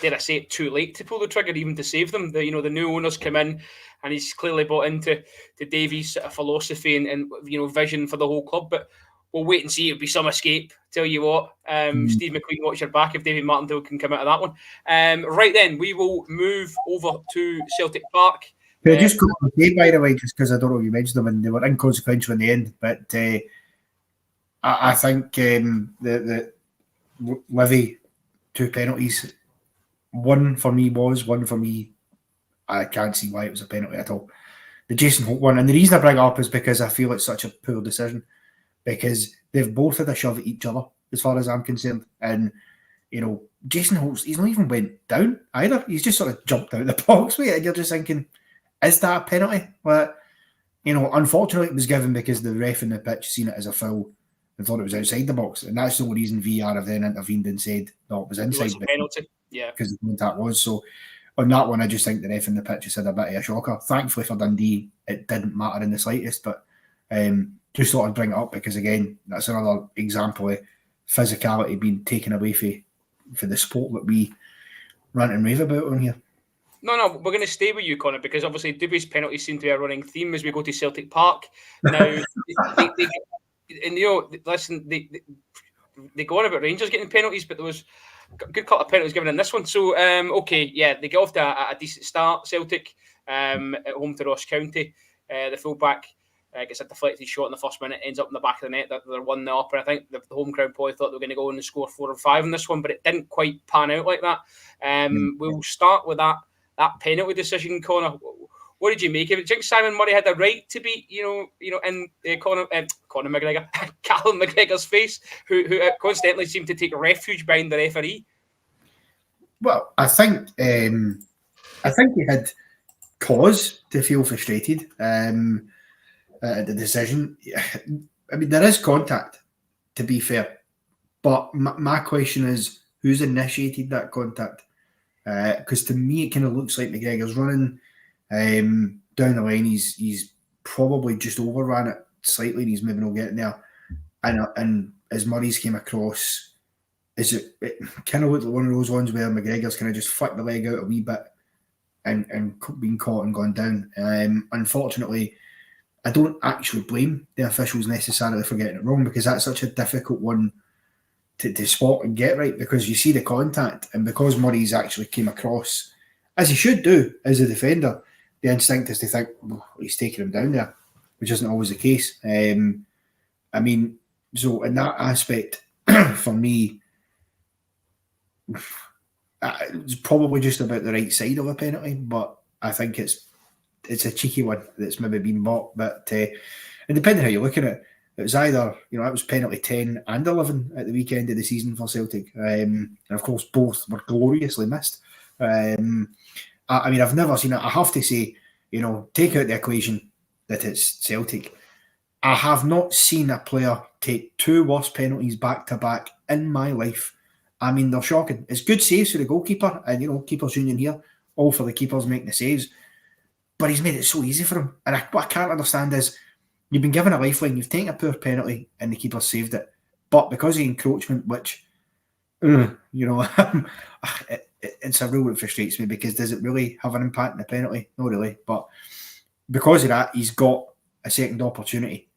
dare I say it, too late to pull the trigger even to save them. The new owners come in, and he's clearly bought into Davy's sort of philosophy and vision for the whole club. But we'll wait and see. It'll be some escape. Tell you what, Steve McQueen, watch your back if Davy Martindale can come out of that one. Right then, we will move over to Celtic Park. Yeah, just go okay, by the way, just because I don't know if you mentioned them and they were inconsequential in the end, but I think the Livy 2 penalties, one for me, I can't see why it was a penalty at all. The Jason Holt one, and the reason I bring it up is because I feel it's such a poor decision, because they've both had a shove at each other as far as I'm concerned. And Jason Holt's, he's not even went down either. He's just sort of jumped out of the box with it, and you're just thinking, is that a penalty? Well, unfortunately it was given because the ref in the pitch seen it as a foul and thought it was outside the box, and that's the only reason VR have then intervened and said no, it was inside. It was a penalty, yeah, because the contact was. So on that one, I just think the ref in the pitch has had a bit of a shocker. Thankfully for Dundee, it didn't matter in the slightest, but just thought I'd bring it up because again, that's another example of physicality being taken away for the sport that we rant and rave about on here. No, we're going to stay with you, Connor, because obviously Duby's penalties seem to be a running theme as we go to Celtic Park. Now, listen, they go on about Rangers getting penalties, but there was a good couple of penalties given in this one. So, they get off to a decent start, Celtic, at home to Ross County. The fullback gets a deflected shot in the first minute, ends up in the back of the net. They're 1-0 up, and I think the home crowd probably thought they were going to go and score 4 or 5 in this one, but it didn't quite pan out like that. We'll start with that penalty decision, Connor. What did you make of it? Do you think Simon Murray had a right to be, in Conor McGregor, Callum McGregor's face, who constantly seemed to take refuge behind the referee? Well, I think he had cause to feel frustrated at the decision. I mean, there is contact, to be fair, but my question is, who's initiated that contact? Because to me, it kind of looks like McGregor's running down the line. He's probably just overran it slightly, and he's maybe not getting there. And as Murray's came across, it kind of looked like one of those ones where McGregor's kind of just flicked the leg out a wee bit and been caught and gone down. Unfortunately, I don't actually blame the officials necessarily for getting it wrong, because that's such a difficult one to spot and get right, because you see the contact, and because Murray's actually came across, as he should do as a defender, the instinct is to think, well, he's taking him down there, which isn't always the case. I mean, so in that aspect, for me, it's probably just about the right side of a penalty, but I think it's a cheeky one that's maybe been bought. But and depending how you look at it, it was either, it was penalty 10 and 11 at the weekend of the season for Celtic. And of course, both were gloriously missed. I mean, I've never seen it. I have to say, take out the equation that it's Celtic. I have not seen a player take two worse penalties back to back in my life. I mean, they're shocking. It's good saves for the goalkeeper, and Keepers Union here, all for the keepers making the saves. But he's made it so easy for him. And what I can't understand is, you've been given a lifeline, you've taken a poor penalty, and the keeper saved it. But because of encroachment, which, it's a rule that frustrates me, because does it really have an impact on the penalty? Not really. But because of that, he's got a second opportunity.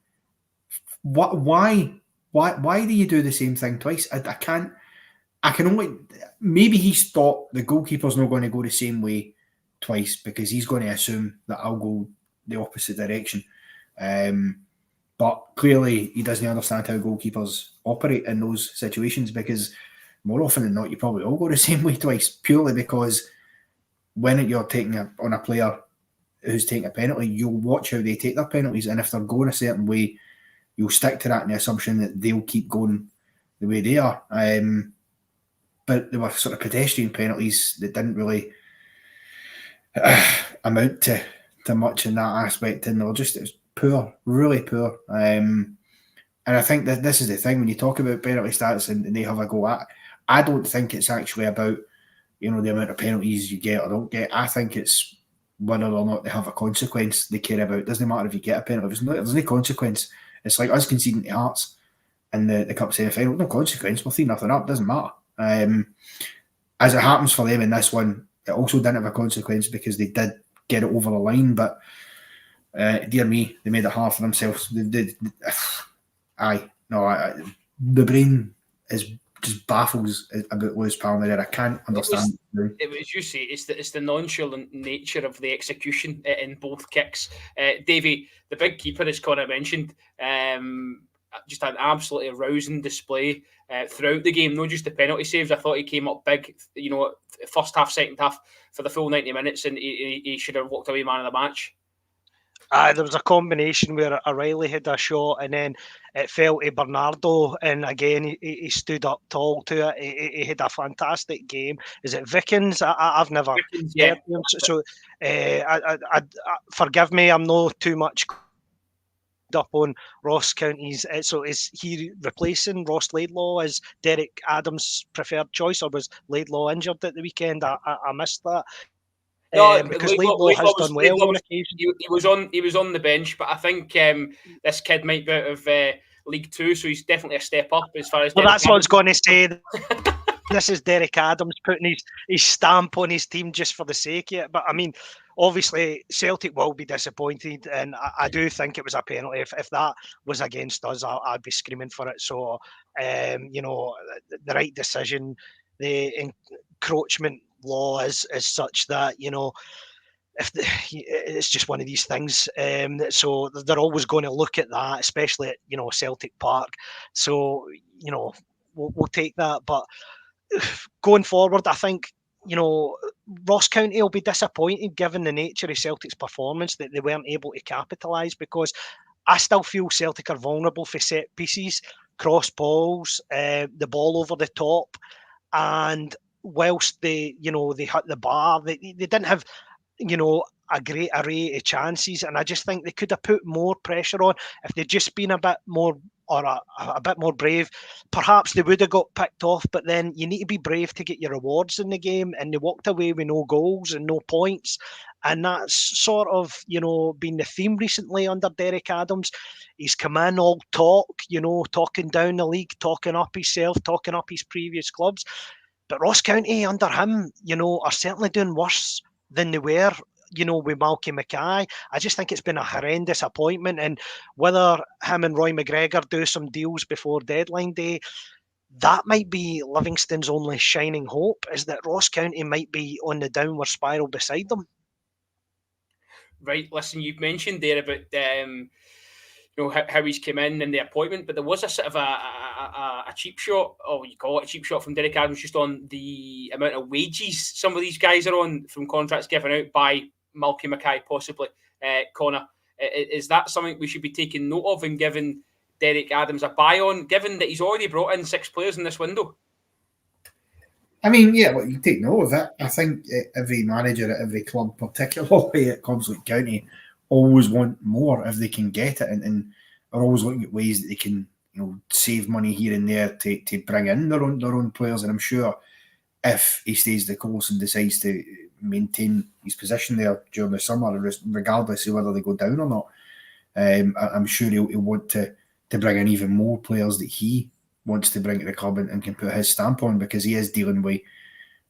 Why do you do the same thing twice? I can only, maybe he's thought the goalkeeper's not going to go the same way twice, because he's going to assume that I'll go the opposite direction. But clearly he doesn't understand how goalkeepers operate in those situations, because more often than not, you probably all go the same way twice, purely because when you're taking on a player who's taking a penalty, you'll watch how they take their penalties, and if they're going a certain way, you'll stick to that in the assumption that they'll keep going the way they are. But there were sort of pedestrian penalties that didn't really amount to much in that aspect, and it was poor, really poor. And I think that this is the thing, when you talk about penalty stats and they have a go at, I don't think it's actually about the amount of penalties you get or don't get. I think it's whether or not they have a consequence they care about. It doesn't matter if you get a penalty. If there's no consequence, it's like us conceding to Hearts in the cup semi-final. No consequence, we're 3-0 up, doesn't matter. As it happens for them in this one, it also didn't have a consequence because they did get it over the line, but dear me, they made it hard for themselves. The brain just baffles about Lewis Palmer there. I can't understand. As you say, it's the nonchalant nature of the execution in both kicks. Davey, the big keeper, as Connor mentioned, just an absolutely arousing display throughout the game. Not just the penalty saves. I thought he came up big, first half, second half for the full 90 minutes, and he should have walked away man of the match. There was a combination where O'Reilly had a shot, and then it fell to Bernardo, and again he stood up tall to it. He had a fantastic game. Is it Vickens? I've never Vickens, yeah. heard him. So I forgive me, I'm not too much up on Ross County's. So is he replacing Ross Laidlaw as Derek Adams' preferred choice, or was Laidlaw injured at the weekend? I missed that. No, because Laidlaw has done well on occasion. He was on the bench, but I think this kid might be out of League Two, so he's definitely a step up as far as. Well, that's what I was going to say. This is Derek Adams putting his stamp on his team just for the sake of it. But I mean, obviously Celtic will be disappointed, and I do think it was a penalty. If that was against us, I'd be screaming for it. So, the right decision. The encroachment law is such that it's just one of these things. So they're always going to look at that, especially at Celtic Park. So we'll take that, but going forward, I think Ross County will be disappointed given the nature of Celtic's performance that they weren't able to capitalise, because I still feel Celtic are vulnerable for set pieces, cross balls, the ball over the top, and whilst they hit the bar, they didn't have a great array of chances, and I just think they could have put more pressure on if they'd just been a bit more or a bit more brave, perhaps they would have got picked off. But then you need to be brave to get your rewards in the game, and they walked away with no goals and no points. And that's sort of, been the theme recently under Derek Adams. He's come in all talk, talking down the league, talking up himself, talking up his previous clubs. But Ross County under him, are certainly doing worse than they were, with Malky Mackay. I just think it's been a horrendous appointment. And whether him and Roy McGregor do some deals before deadline day, that might be Livingston's only shining hope, is that Ross County might be on the downward spiral beside them. Right, listen, you've mentioned there about how he's come in and the appointment, but there was a sort of a cheap shot, or you call it a cheap shot, from Derek Adams just on the amount of wages some of these guys are on from contracts given out by Malky Mackay, possibly. Connor, is that something we should be taking note of and giving Derek Adams a buy on, given that he's already brought in 6 players in this window? I mean, yeah, well, you take note of it. I think every manager at every club, particularly at clubs like County, always want more if they can get it, and are always looking at ways that they can, save money here and there to bring in their own players. And I'm sure if he stays the course and decides to maintain his position there during the summer, regardless of whether they go down or not, I'm sure he'll want to bring in even more players that he wants to bring to the club and can put his stamp on, because he is dealing with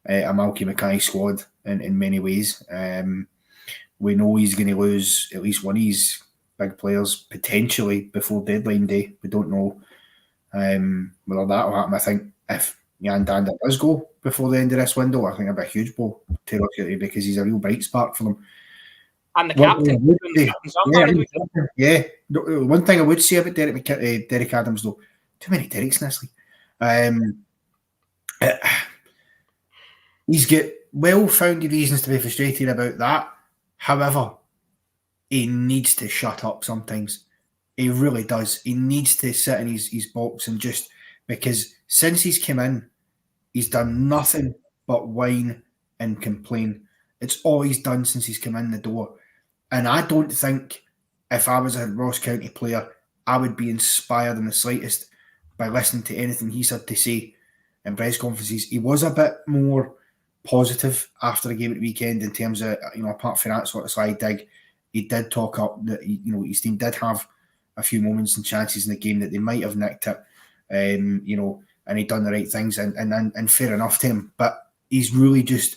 a Malky Mackay squad in many ways. We know he's going to lose at least one of his big players potentially before deadline day. We don't know whether that will happen. I think if Jan Danda does go before the end of this window, I think it'll be a huge blow to look at, because he's a real bright spark for them. And the captain. One thing I would say about Derek Adams, though, too many Dereks in this league. He's got well-founded reasons to be frustrated about that. However, he needs to shut up sometimes. He really does. He needs to sit in his box and just, because since he's come in, he's done nothing but whine and complain. It's all he's done since he's come in the door. And I don't think if I was a Ross County player, I would be inspired in the slightest by listening to anything he's had to say in press conferences. He was a bit more positive after the game at the weekend in terms of, apart from that sort of slide dig, he did talk up that, his team did have a few moments and chances in the game that they might have nicked it, and he'd done the right things, and fair enough to him. But he's really just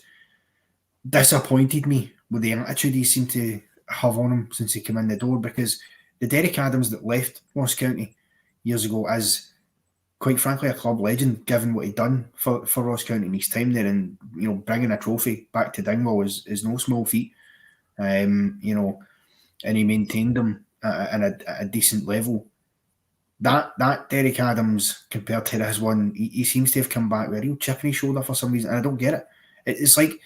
disappointed me with the attitude he seemed to have on him since he came in the door, because the Derek Adams that left Ross County years ago is, quite frankly, a club legend, given what he'd done for Ross County in his time there. And, bringing a trophy back to Dingwall is no small feat. And he maintained them at a decent level. That Derek Adams, compared to this one, he seems to have come back with a real chip on his shoulder for some reason, and I don't get it. It's like,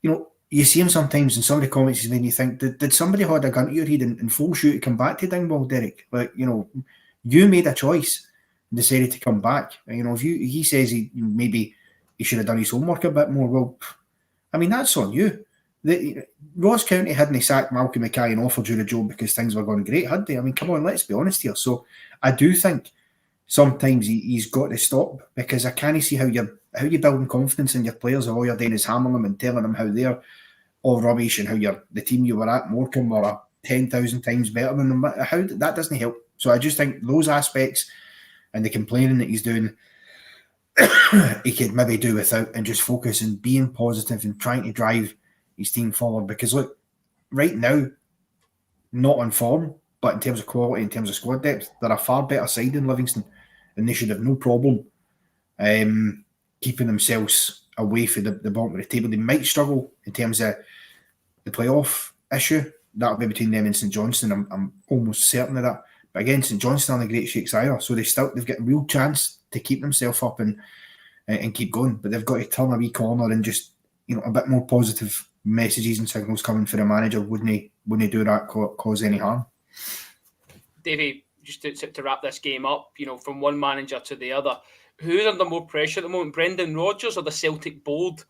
you see him sometimes in some of the comments he's made, and you think, did somebody hold a gun to your head and full shoot to come back to Dingwall, Derek? Like, you made a choice, decided to come back. If he says maybe he should have done his homework a bit more, well, I mean, that's on you. Ross County hadn't sacked Malky Mackay and offered you the job because things were going great, had they? I mean, come on, let's be honest here. So I do think sometimes he's got to stop, because I can't see how you're building confidence in your players if all you're doing is hammering them and telling them how they're all rubbish and how the team you were at, Morecambe, were 10,000 times better than them. How that doesn't help. So I just think those aspects and the complaining that he's doing, he could maybe do without, and just focus on being positive and trying to drive his team forward. Because look, right now, not on form, but in terms of quality, in terms of squad depth, they're a far better side than Livingston, and they should have no problem keeping themselves away from the bottom of the table. They might struggle in terms of the playoff issue. That'll be between them and St Johnstone. I'm almost certain of that. But again, St Johnstone aren't the great shakes either, so they've got a real chance to keep themselves up and keep going. But they've got to turn a wee corner and just, a bit more positive messages and signals coming for the manager. Wouldn't he do that cause any harm? Davey, just to wrap this game up, from one manager to the other, who's under more pressure at the moment, Brendan Rodgers or the Celtic board?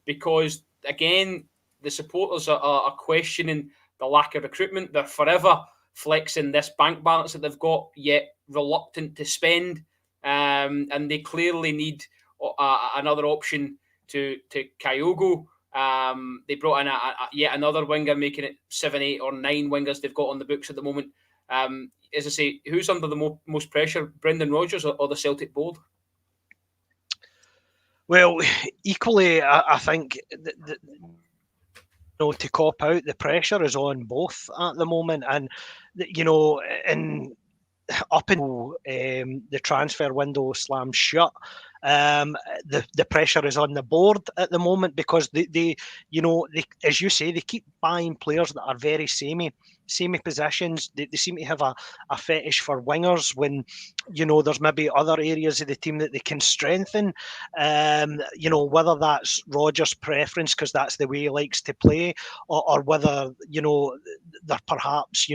Because again, the supporters are questioning the lack of recruitment. They're forever flexing this bank balance that they've got, yet reluctant to spend, and they clearly need another option to Kyogo. They brought in yet another winger, making it 7, 8 or 9 wingers they've got on the books at the moment. As I say, who's under the most pressure, Brendan Rodgers or the Celtic board? Well, equally, I think to cop out, the pressure is on both at the moment, and up until the transfer window slams shut, the pressure is on the board at the moment, because they as you say, they keep buying players that are very samey positions. They seem to have a fetish for wingers when there's maybe other areas of the team that they can strengthen. Whether that's Rodgers' preference because that's the way he likes to play, or whether they're perhaps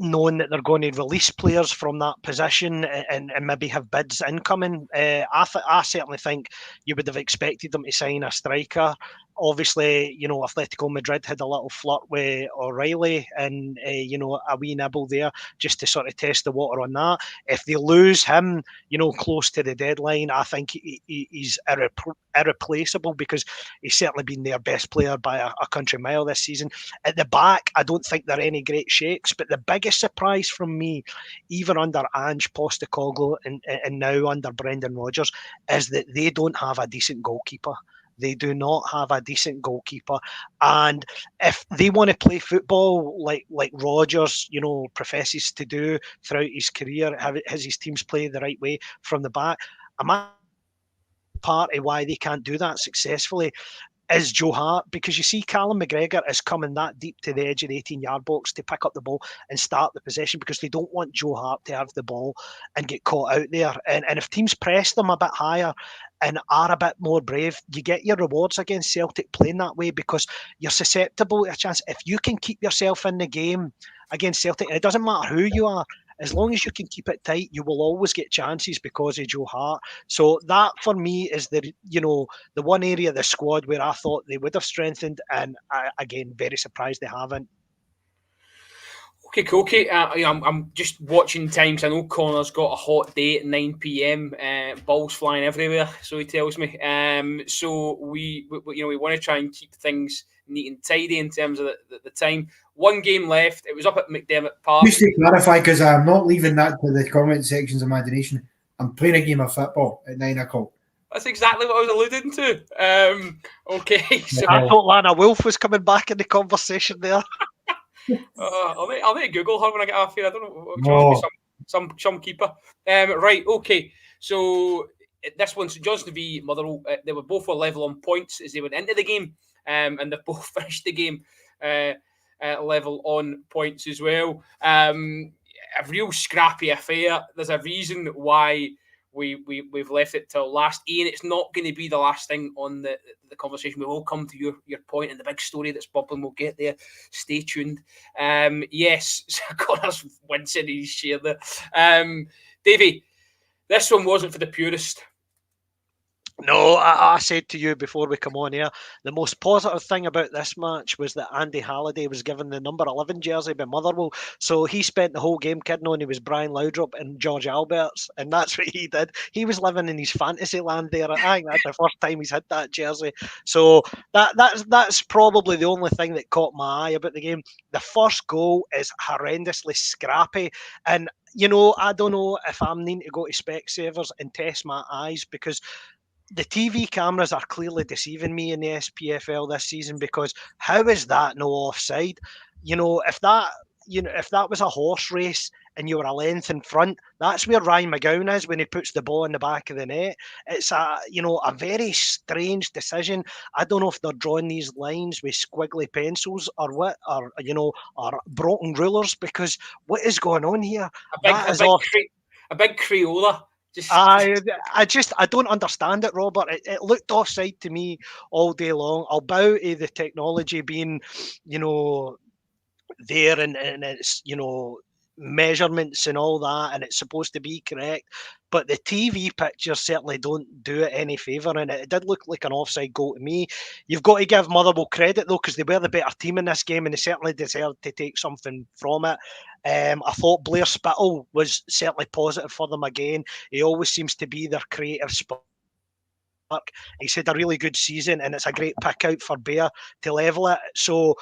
knowing that they're going to release players from that position and maybe have bids incoming. I certainly think you would have expected them to sign a striker. Obviously, Atletico Madrid had a little flirt with O'Reilly and, a wee nibble there just to sort of test the water on that. If they lose him, close to the deadline, I think he's irreplaceable, because he's certainly been their best player by a country mile this season. At the back, I don't think they're any great shakes, but the biggest surprise from me, even under Ange Postecoglou and now under Brendan Rodgers, is that they don't have a decent goalkeeper. They do not have a decent goalkeeper. And if they want to play football like Rodgers, professes to do throughout his career, has his teams play the right way from the back, part of why they can't do that successfully is Joe Hart, because you see Callum McGregor is coming that deep to the edge of the 18-yard box to pick up the ball and start the possession, because they don't want Joe Hart to have the ball and get caught out there. And if teams press them a bit higher and are a bit more brave, you get your rewards against Celtic playing that way, because you're susceptible to a chance. If you can keep yourself in the game against Celtic, and it doesn't matter who you are, as long as you can keep it tight, you will always get chances because of Joe Hart. So that, for me, is the one area of the squad where I thought they would have strengthened, and again, very surprised they haven't. Okay. I'm just watching times. I know Connor's got a hot day at 9 p.m. Balls flying everywhere, so he tells me. So we want to try and keep things neat and tidy in terms of the time. One game left. It was up at McDermott Park. Just to clarify, because I'm not leaving that to the comment section's imagination, I'm playing a game of football at 9 o'clock. That's exactly what I was alluding to. Okay. So I thought Lana Wolf was coming back in the conversation there. I'll need to Google her when I get off here. I don't know. No. Some keeper. Right. Okay. So this one's Johnstone v Motherwell. They were both level on points as they went into the game, and they both finished the game level on points as well. A real scrappy affair. There's a reason why we've left it till last. Ian, it's not going to be the last thing on the conversation. We will come to your point and the big story that's bubbling. We'll get there. Stay tuned. Yes, Connor's wincing in his chair there. Davey, this one wasn't for the purist. No, I said to you before we come on here, the most positive thing about this match was that Andy Halliday was given the number 11 jersey by Motherwell. So he spent the whole game kidding on he was Brian Laudrup and George Alberts, and that's what he did. He was living in his fantasy land there. I think that's the first time he's had that jersey. So that's probably the only thing that caught my eye about the game. The first goal is horrendously scrappy, and I don't know if I'm needing to go to Specsavers and test my eyes, because the TV cameras are clearly deceiving me in the SPFL this season, because how is that no offside? If that was a horse race and you were a length in front, that's where Ryan McGowan is when he puts the ball in the back of the net. It's a very strange decision. I don't know if they're drawing these lines with squiggly pencils or what, or broken rulers, because what is going on here? A big Crayola. I don't understand it, Robert. It looked offside to me all day long. I'll bow to the technology being, there, and it's, measurements and all that, and it's supposed to be correct. But the TV pictures certainly don't do it any favour, and it did look like an offside goal to me. You've got to give Motherwell credit, though, because they were the better team in this game, and they certainly deserved to take something from it. I thought Blair Spittle was certainly positive for them again. He always seems to be their creative spark. He's had a really good season, and it's a great pick out for Bear to level it. So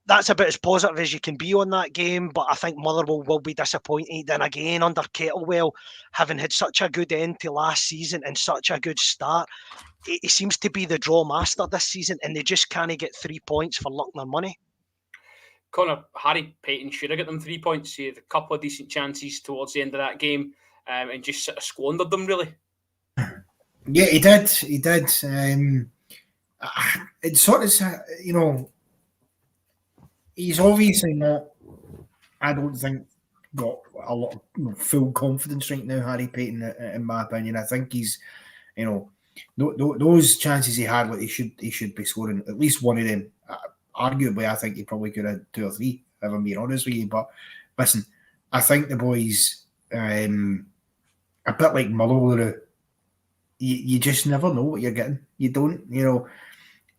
that's about as positive as you can be on that game, but I think Motherwell will be disappointed. And again, under Kettlewell, having had such a good end to last season and such a good start, he seems to be the draw master this season, and they just can't get 3 points for luck nor money. Connor, Harry Payton should have got them 3 points. He had a couple of decent chances towards the end of that game, and just sort of squandered them, really. Yeah, he did. He did. It's sort of, you know, he's obviously not, I don't think, got a lot of full confidence right now, Harry Payton, in my opinion. I think he's, you know, those chances he had, like he should be scoring at least one of them. Arguably, I think he probably could have 2 or 3, if I'm being honest with you. But listen, I think the boys, a bit like Motherwell, you just never know what you're getting. You don't, you know.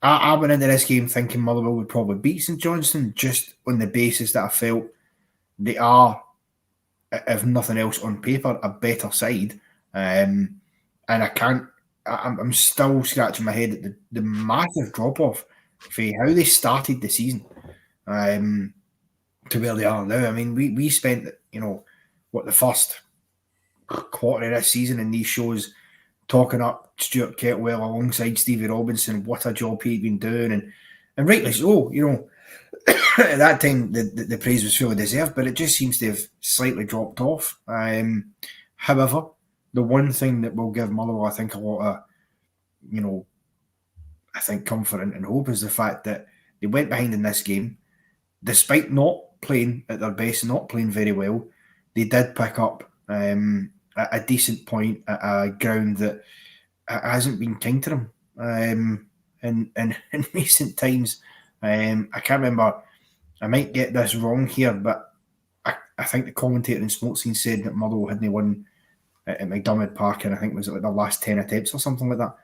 I went into this game thinking Motherwell would probably beat St Johnstone just on the basis that I felt they are, if nothing else on paper, a better side. And I'm still scratching my head at the massive drop-off for how they started the season to where they are now. I mean, we spent, you know, the first quarter of this season in these shows talking up Stuart Kettlewell alongside Stevie Robinson, what a job he'd been doing, and rightly so, you know. At that time, the praise was fully deserved, but it just seems to have slightly dropped off. However, the one thing that will give Motherwell, I think, a lot of, you know, I think comfort and hope is the fact that they went behind in this game, despite not playing at their best, not playing very well. They did pick up a decent point at a ground that hasn't been kind to them in recent times. I can't remember, I might get this wrong here, but I think the commentator in Smokescreen said that Motherwell hadn't won at McDermott Park, and I think it was like the last 10 attempts or something like that.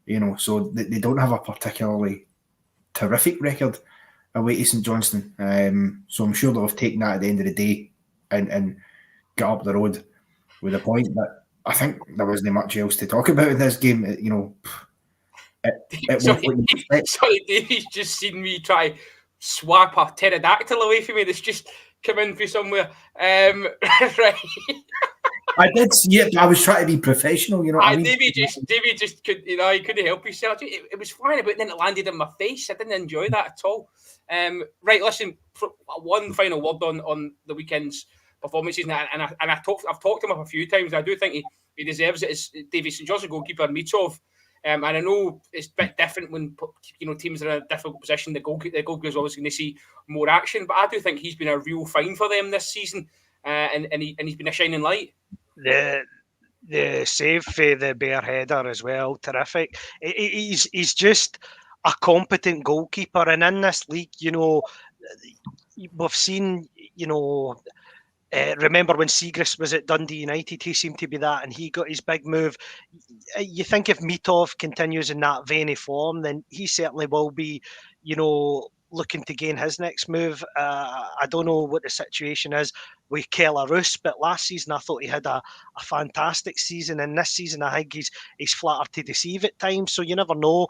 You know, so they don't have a particularly terrific record away to St Johnstone. So I'm sure they'll have taken that at the end of the day and get up the road with a point. But I think there wasn't much else to talk about in this game. You know, sorry, Davey's just seen me try to swap a pterodactyl away from me that's just come in from somewhere. Right. I did see it, but I was trying to be professional, you know. Davey just could, you know, he couldn't help himself. It was flying about, and then it landed in my face. I didn't enjoy that at all. Right, listen, one final word on the weekend's performances, and I've talked to him a few times. I do think he deserves it as Davey St Johnstone goalkeeper Mitov. And I know it's a bit different when, you know, teams are in a difficult position. The goalkeeper is always going to see more action, but I do think he's been a real find for them this season, and he's been a shining light. The save for the Bear header as well, terrific. He's just a competent goalkeeper, and in this league, you know, we've seen, you know. Remember when Siegrist was at Dundee United, he seemed to be that, and he got his big move. You think if Mitov continues in that vein of form, then he certainly will be, you know, looking to gain his next move. I don't know what the situation is with Kelarus, but last season I thought he had a fantastic season, and this season I think he's flattered to deceive at times. So you never know.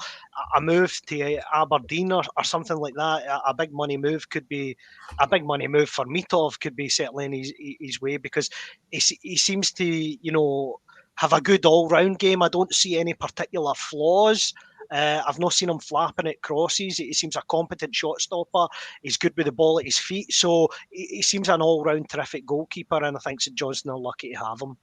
A move to Aberdeen or something like that, a big money move could be a big money move for Mitov, could be certainly in his way, because he seems to, you know, have a good all-round game. I don't see any particular flaws. I've not seen him flapping at crosses. He seems a competent shot stopper. He's good with the ball at his feet. So he seems an all-round terrific goalkeeper, and I think St Johnstone are lucky to have him.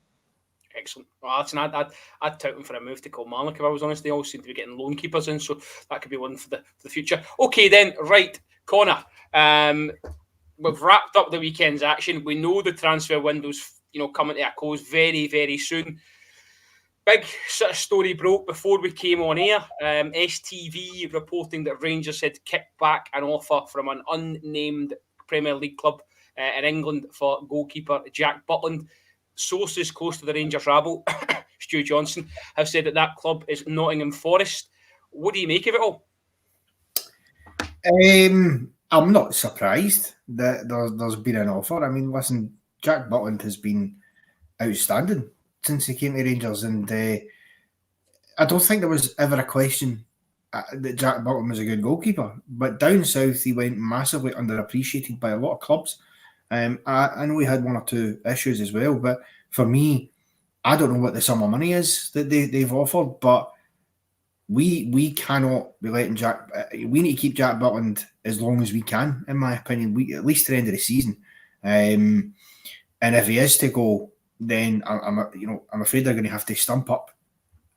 Excellent. Well, listen, I'd tout him for a move to Kilmarnock, if I was honest. They all seem to be getting loan keepers in, so that could be one for the future. Okay, then, right, Connor. We've wrapped up the weekend's action. We know the transfer window's, you know, coming to a close very, very soon. Big sort of story broke before we came on air. STV reporting that Rangers had kicked back an offer from an unnamed Premier League club in England for goalkeeper Jack Butland. Sources close to the Rangers rabble, Stu Johnson, have said that club is Nottingham Forest. What do you make of it all? I'm not surprised that there's been an offer. I mean, listen, Jack Butland has been outstanding since he came to Rangers, and I don't think there was ever a question that Jack Butland was a good goalkeeper. But down south, he went massively underappreciated by a lot of clubs. I know he had one or two issues as well, but for me, I don't know what the sum of money is that they've offered, but we cannot be letting Jack. We need to keep Jack Butland as long as we can, in my opinion. At least to the end of the season. And if he is to go, then I'm afraid they're going to have to stump up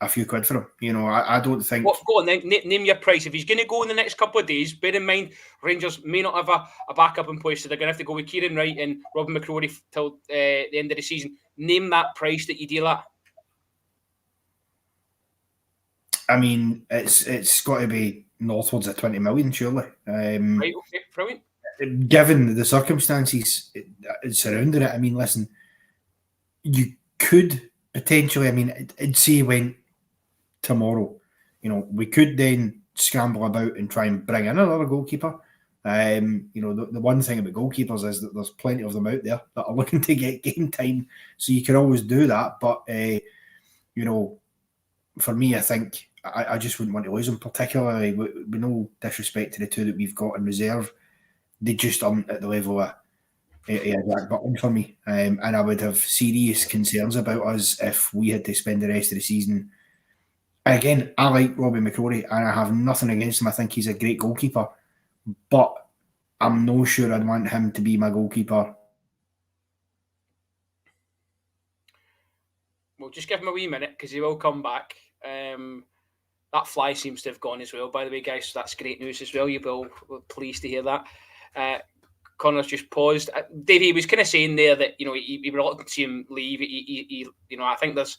a few quid for him. I don't think. Well, go on then. Name your price. If he's going to go in the next couple of days, bear in mind Rangers may not have a backup in place, so they're going to have to go with Kieran Wright and Robin McCrory till the end of the season. Name that price that you deal at. I mean, it's got to be northwards of 20 million, surely. Right, okay, brilliant. Given the circumstances surrounding it, I mean, listen, you could potentially, I mean, it'd say went tomorrow, we could then scramble about and try and bring in another goalkeeper. The one thing about goalkeepers is that there's plenty of them out there that are looking to get game time, so you can always do that. But for me, I think I just wouldn't want to lose them, particularly with no disrespect to the two that we've got in reserve. They just aren't at the level of Jack Butland for me, and I would have serious concerns about us if we had to spend the rest of the season. Again, I like Robbie McCrory, and I have nothing against him. I think he's a great goalkeeper, but I'm no sure I'd want him to be my goalkeeper. Well, just give him a wee minute because he will come back. That fly seems to have gone as well, by the way, guys. So that's great news as well. You'll be pleased to hear that. Connor's just paused. Dave, he was kind of saying there that he reluctant to see him leave. He I think there's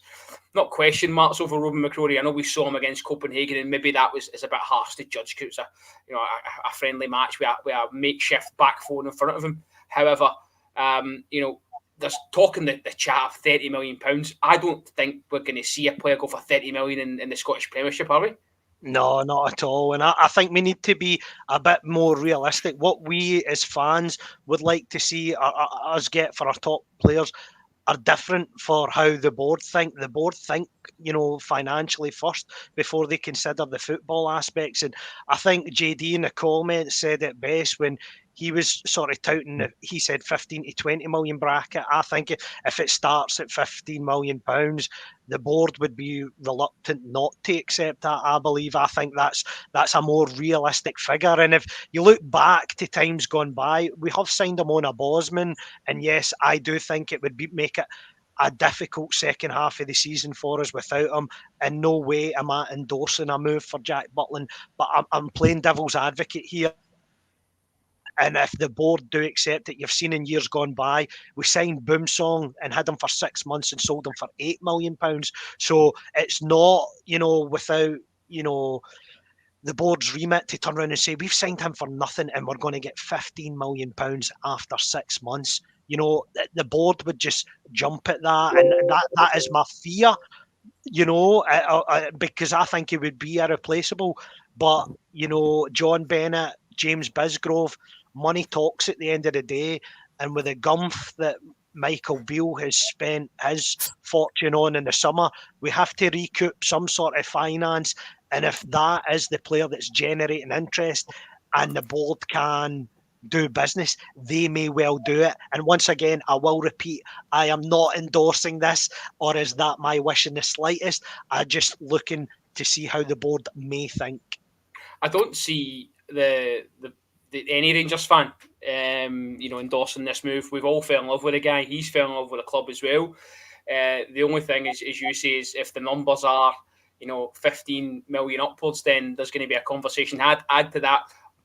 not question marks over Robin McCrory. I know we saw him against Copenhagen, and maybe that is a bit harsh to judge because it's a friendly match with a makeshift back four in front of him. However, there's talking the chat of £30 million. I don't think we're going to see a player go for £30 million in the Scottish Premiership, are we? No, not at all. And I think we need to be a bit more realistic. What we as fans would like to see us get for our top players are different for how the board think. The board think, financially first before they consider the football aspects. And I think JD in the comments said it best when he was sort of touting, he said 15 to 20 million bracket. I think if it starts at £15 million, the board would be reluctant not to accept that, I believe. I think that's a more realistic figure. And if you look back to times gone by, we have signed him on a Bosman. And yes, I do think it would make it a difficult second half of the season for us without him. In no way am I endorsing a move for Jack Butland, but I'm playing devil's advocate here. And if the board do accept it, you've seen in years gone by, we signed Boomsong and had him for 6 months and sold him for £8 million. So it's not, without, the board's remit to turn around and say, we've signed him for nothing and we're going to get £15 million after 6 months. The board would just jump at that. And that is my fear, because I think he would be irreplaceable. But, John Bennett, James Bisgrove, money talks at the end of the day, and with the gumph that Michael Beale has spent his fortune on in the summer, we have to recoup some sort of finance. And if that is the player that's generating interest and the board can do business, they may well do it. And once again, I will repeat, I am not endorsing this, or is that my wish in the slightest. I'm just looking to see how the board may think. I don't see any Rangers fan, endorsing this move. We've all fell in love with the guy. He's fell in love with the club as well. The only thing is, as you say, is if the numbers are, 15 million upwards, then there's going to be a conversation. Add to that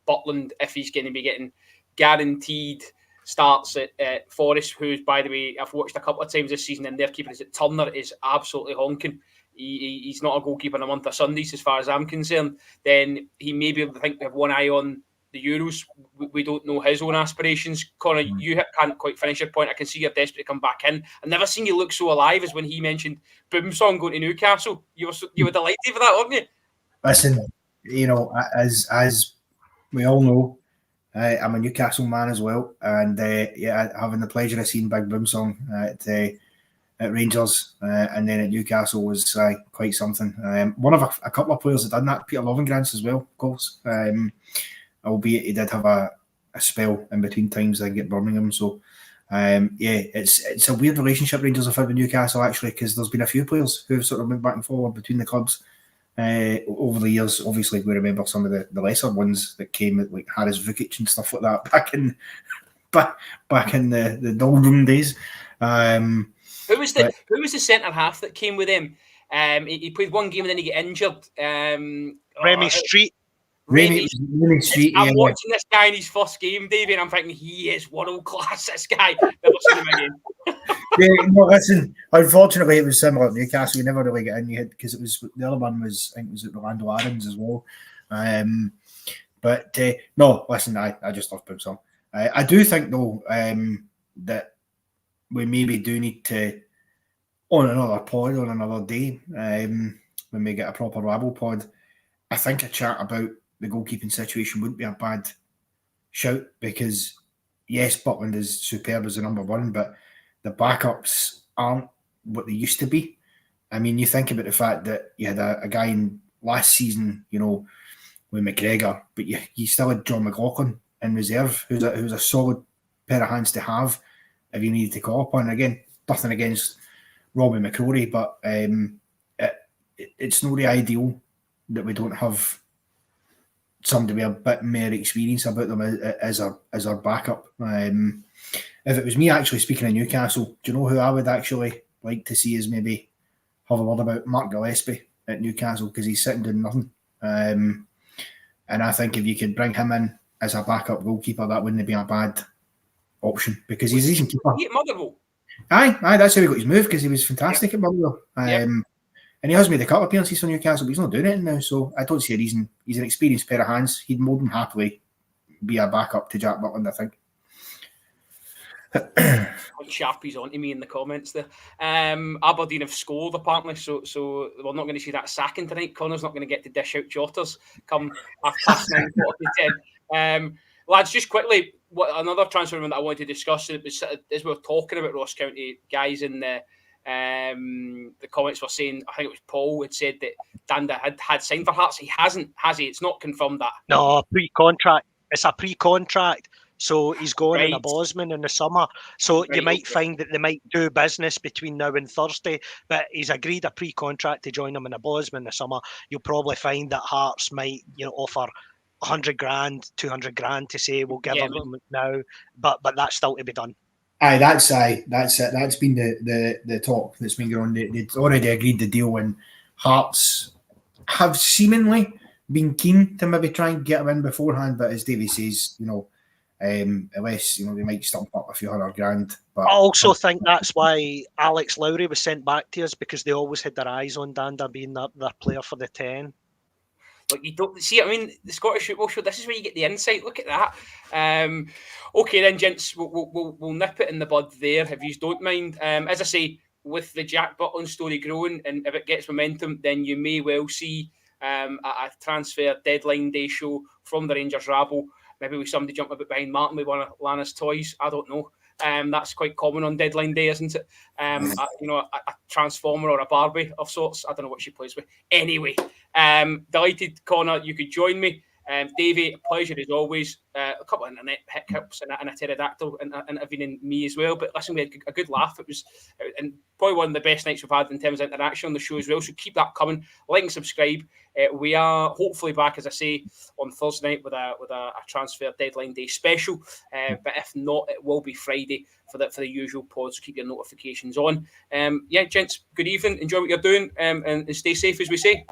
Butland, if he's going to be getting guaranteed starts at Forest, who's, by the way, I've watched a couple of times this season, and their keeper is at Turner is absolutely honking. He's not a goalkeeper in a month of Sundays, as far as I'm concerned. Then he may be able to think we have one eye on the Euros. We don't know his own aspirations. Connor, you can't quite finish your point. I can see you're desperate to come back in. I've never seen you look so alive as when he mentioned Boomsong going to Newcastle. You were delighted for that, weren't you? Listen, as we all know, I'm a Newcastle man as well, and having the pleasure of seeing Big Boomsong at Rangers and then at Newcastle was quite something. One of a couple of players that done that, Peter Lovengrantz as well, of course. Albeit he did have a spell in between times, I think, at Birmingham. So, it's a weird relationship Rangers have had with Newcastle, actually, because there's been a few players who've sort of moved back and forward between the clubs over the years. Obviously, we remember some of the lesser ones that came, like Haris Vukic and stuff like that back in the doldrum days. Who was the centre half that came with him? He played one game and then he got injured. Remy Street. Remy Street. I'm watching this guy in his first game, Davey, and I'm thinking he is world class. This guy. Never seen him again. Listen. Unfortunately, it was similar to Newcastle. You never really get in. You had, because it was the other one was, I think, was it Rolando Adams as well. No, listen. I just love Boomsong. I do think though that we maybe do need to, on another pod on another day, when we get a proper rabble pod, I think a chat about the goalkeeping situation wouldn't be a bad shout, because yes, Butland is superb as the number one, but the backups aren't what they used to be. I mean, you think about the fact that you had a guy in last season, with McGregor, but you still had John McLaughlin in reserve, who's a solid pair of hands to have if you needed to call upon. Again, nothing against Robbie McCrory, but it's not the ideal that we don't have somebody with a bit more experience about them as our backup. If it was me actually speaking of Newcastle, do you know who I would actually like to see is maybe have a word about? Mark Gillespie at Newcastle, because he's sitting doing nothing. And I think if you could bring him in as a backup goalkeeper, that wouldn't be a bad option, because he's a decent keeper. Motherwell. Aye, that's how he got his move, because he was fantastic at Motherwell. And he has made a couple of appearances for Newcastle, but he's not doing it now, so I don't see a reason. He's an experienced pair of hands. He'd more than happily be a backup to Jack Butland, I think. Sharpies onto me in the comments there. Aberdeen have scored apparently, so we're not going to see that sacking tonight. Connor's not going to get to dish out jotters come 9:10. Lads, just quickly, another transfer that I wanted to discuss, it was, as we were talking about Ross County, guys in the comments were saying, I think it was Paul had said that Danda had signed for Hearts. He hasn't, has he? It's not confirmed that. No, pre-contract. It's a pre-contract. So he's going in a Bosman in the summer. So you might find that they might do business between now and Thursday, but he's agreed a pre-contract to join them in a Bosman in the summer. You'll probably find that Hearts might, offer 100 grand, 200 grand to say we'll give him now, but that's still to be done. Aye, that's it. That's been the talk that's been going on. They'd already agreed the deal, and Hearts have seemingly been keen to maybe try and get him in beforehand. But as Davey says, unless they might stump up a few $100 grand. But I also think that's why Alex Lowry was sent back to us, because they always had their eyes on Danda being their player for the 10. Like, you don't see, I mean, the Scottish Football Show, this is where you get the insight. Look at that. Okay, then, gents, we'll nip it in the bud there, if you don't mind. As I say, with the Jack Butland story growing, and if it gets momentum, then you may well see a transfer deadline day show from the Rangers rabble. Maybe with somebody jumping a bit behind Martin with one of Lana's toys. I don't know. That's quite common on deadline day, isn't it? A Transformer or a Barbie of sorts. I don't know what she plays with. Anyway, delighted, Connor, you could join me. Davey, pleasure as always. A couple of internet hiccups and a pterodactyl intervening me as well. But listen, we had a good laugh. It was and probably one of the best nights we've had in terms of interaction on the show as well. So keep that coming. Like and subscribe. We are hopefully back, as I say, on Thursday night with a transfer deadline day special. But if not, it will be Friday for the usual pod. So keep your notifications on. Gents, good evening. Enjoy what you're doing and stay safe, as we say.